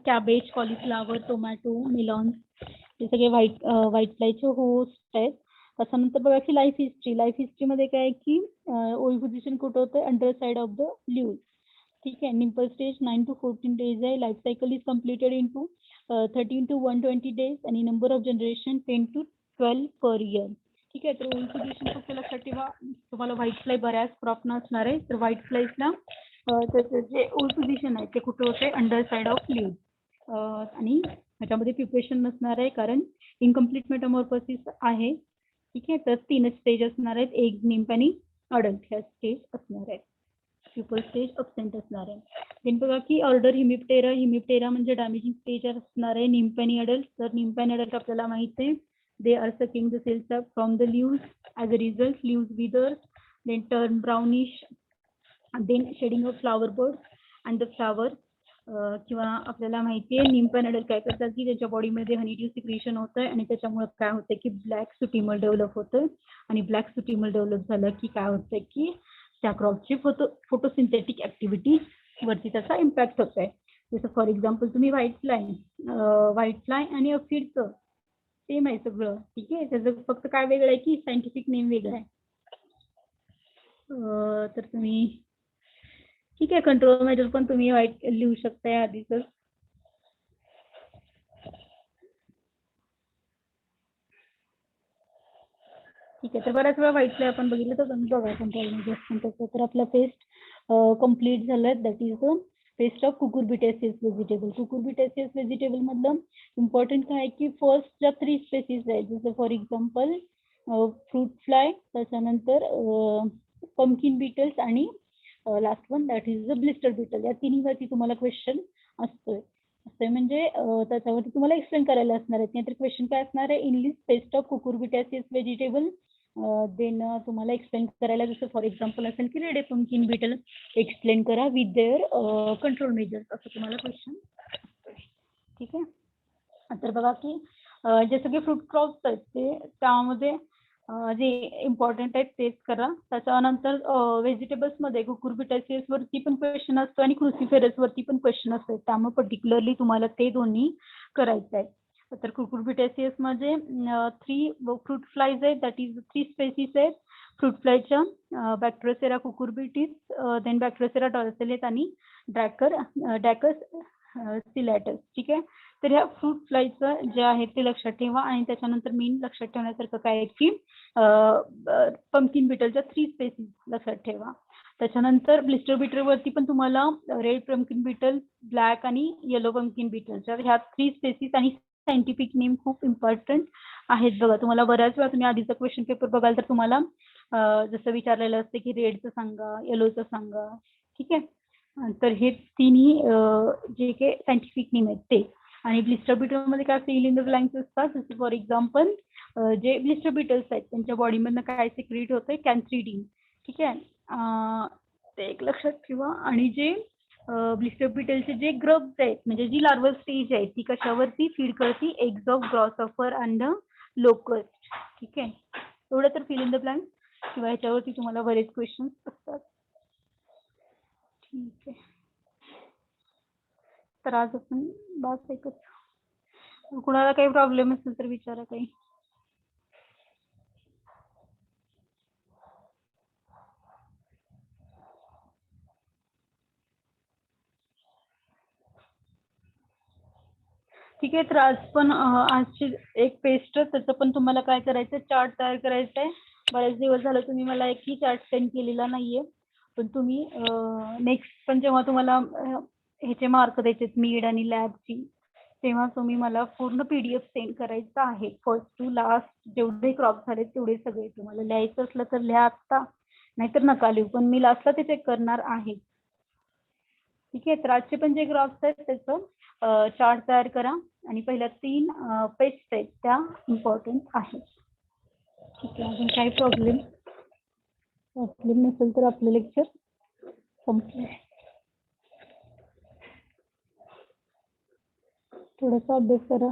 कॅबेज, कॉलीफ्लावर, टोमॅटो, मेलॉन्स हे सगळे व्हाईट फ्लायचे होस्ट आहेत. त्याच्यानंतर बघा की लाईफ हिस्ट्रीमध्ये काय आहे की ओल्ड पोझिशन कुठं होतं under side of the leave. ठीक आहे. निम्पल स्टेज 9 to 14 days आहे. Life cycle is completed in two 13 to 120 days आणि number of generation 10 to 12 per year. ठीक आहे. तर ओल्ड पोझिशन फक्त लक्षात ठेवा. तुम्हाला व्हाईट फ्लाय बऱ्याच क्रॉपना असणार आहे. तर व्हाईट फ्लायसला त्याचं जे ओल्ड पोझिशन आहे ते कुठं होते अंडर साइड ऑफ लीव्ह आणि ह्याच्यामध्ये प्रिपरेशन नसणार आहे कारण इनकम्प्लीट मेटामॉर्फोसिस आहे. ठीक आहे. तर 3 स्टेज असणार आहेत. एग, निम्प आणि अडल्ट ह्या स्टेज असणार आहेत. प्युपल स्टेज अब्सेंट असणार आहे. देन बघा की ऑर्डर हिमिप्टेरा म्हणजे डॅमेजिंग स्टेज असणार आहे. निम्प आणि अडल्ट. तर निम्प आणि अडल्ट आपल्याला माहित आहे they are sucking the cells up from the leaves. As a result, leaves wither, then turn brownish, and then shedding of flower buds and the flower किंवा आपल्याला माहिती आहे निम्फॅनॉइडल काय करतात की त्याच्या बॉडीमध्ये हनीड्यू सिक्रेशन होतंय आणि त्याच्यामुळे काय होतंय की ब्लॅक सुटिमल डेव्हलप होतंय आणि ब्लॅक सुटिमल डेव्हलप झालं की काय होतंय की त्या क्रॉपची फोटोसिंथेटिक ऍक्टिव्हिटी वरती त्याचा इम्पॅक्ट होत आहे. जसं फॉर एक्झाम्पल तुम्ही व्हाईट फ्लाय आणि अफिडचं सेम आहे सगळं, ठीक आहे. त्याचं फक्त काय वेगळं आहे की सायंटिफिक नेम वेगळं आहे. तर तुम्ही ठीक आहे कंट्रोल मेजर पण तुम्ही वाईट लिहू शकताय आधीच. ठीक आहे, तर बऱ्याच वेळा व्हाईट फ्लाय आपण बघितलं तर तुम्ही बघा कंट्रोल मेजर्स पण तसं. तर आपला पेस्ट कम्प्लीट झालाय, that is the pest of cucurbitaceous vegetable. Cucurbitaceous vegetable मधलं इम्पॉर्टंट काय आहे की फर्स्ट ज्या 3 स्पेसिस आहेत, जसं फॉर एक्झाम्पल फ्रूट फ्लाय, त्याच्यानंतर पंपकिन बीटल्स आणि last one that is the blister beetle. या तिन्हीवरती तुम्हाला क्वेश्चन असतोय. असं म्हणजे त्याच्यावरती तुम्हाला एक्सप्लेन करायला असणार आहेत. नाहीतर क्वेश्चन काय असणार आहे, in list pest of cucurbitaceous vegetable, then तुम्हाला एक्सप्लेन करायला जसं फॉर एक्झाम्पल असेल की रेड पंपकिन बीटल एक्सप्लेन करा विथ देअर कंट्रोल मेजर्स, असं तुम्हाला क्वेश्चन. ठीक आहे, तर बघा की जे सगळे फ्रूट क्रॉप्स आहेत ते त्यामध्ये जे इम्पॉर्टंट आहेत तेच करा. त्याच्यानंतर व्हेजिटेबल्स मध्ये कुकुरबिटेसियस वरती पण क्वेश्चन असतो आणि क्रुसिफेरस वरती पण क्वेश्चन असतो, त्यामुळे पर्टिक्युलरली तुम्हाला ते दोन्ही करायचं आहे. तर कुकुरबिटेसियस मध्ये 3 फ्रूट फ्लाईज आहेत, दॅट इज 3 स्पेसिस आहेत फ्रूट फ्लायच्या, बॅक्टेरोसेरा कुकुरबिटिस, देन बॅक्टेरोसेरा डॉर्सेलेट आणि डॅकस सिलॅटस. ठीक आहे, तर ह्या फ्रूट फ्लायचं जे आहे ते लक्षात ठेवा. आणि त्याच्यानंतर मेन लक्षात ठेवण्यासारखं काय आहे की पंपकिन बीटलच्या 3 स्पेसिस लक्षात ठेवा. त्याच्यानंतर ब्लिस्टर बीटल वरती पण तुम्हाला रेड पंपकिन बीटल, ब्लॅक आणि येलो पंपकिन बीटलच्या ह्या 3 स्पेसिस आणि सायंटिफिक नेम खूप इम्पॉर्टंट आहेत. बघा तुम्हाला बऱ्याच वेळा तुम्ही आधीचा क्वेश्चन पेपर बघाल तर तुम्हाला जसं विचारलेलं असते की रेडचं सांगा, येलोचं सांगा. ठीक आहे, तर हे तिन्ही जे काही सायंटिफिक नेम आहेत ते. आणि ब्लिस्टर बीटल मध्ये काय फिल इन द ब्लँक्स असतात, जसं फॉर एक्झाम्पल जे ब्लिस्टर बीटल्स आहेत त्यांच्या बॉडीमधनं काय सिक्रेट होतंय, कॅन्थ्रिडीन. ठीक आहे, ते एक लक्षात ठेवा. आणि जे ब्लिस्टर बीटलचे जे ग्रब्स आहेत म्हणजे जी लार्वल स्टेज आहे ती कशावरती फीड करते, eggs of grasshopper and locust. ठीक आहे, एवढं तर फिल इन द ब्लँक्स किंवा ह्याच्यावरती तुम्हाला बरेच क्वेश्चन असतात. ठीक आहे, तर आज आपण बस एकच. कुणाला काही प्रॉब्लेम असेल तर विचारा काही. ठीक आहे, तर आज पण आजची एक पेस्ट त्याचं पण तुम्हाला काय करायचं, चार्ट तयार करायचा आहे. बरेच दिवस झालं तुम्ही मला एकही चार्ट सेंड केलेला नाहीये, पण तुम्ही नेक्स्ट पण जेव्हा तुम्हाला ह्याचे मार्क द्यायचे मिड आणि लॅबची, तेव्हा तुम्ही मला पूर्ण PDF सेंड करायचं आहे. फर्स्ट टू लास्ट जेवढे क्रॉप झाले तेवढे सगळे. तुम्हाला लिहायचं असलं तर लिहा आत्ता, नाहीतर नका लिहू, पण मी लास्टला ते चेक करणार आहे. ठीक आहे, तर आजचे पण जे ग्राफ्स आहेत त्याचं चार्ट तयार करा आणि पहिल्या 3 पेस्ट आहेत त्या इम्पॉर्टंट आहेत. ठीक आहे, अजून काही प्रॉब्लेम नसेल तर आपलं लेक्चर संपलं. थोडासा अभ्यास करा.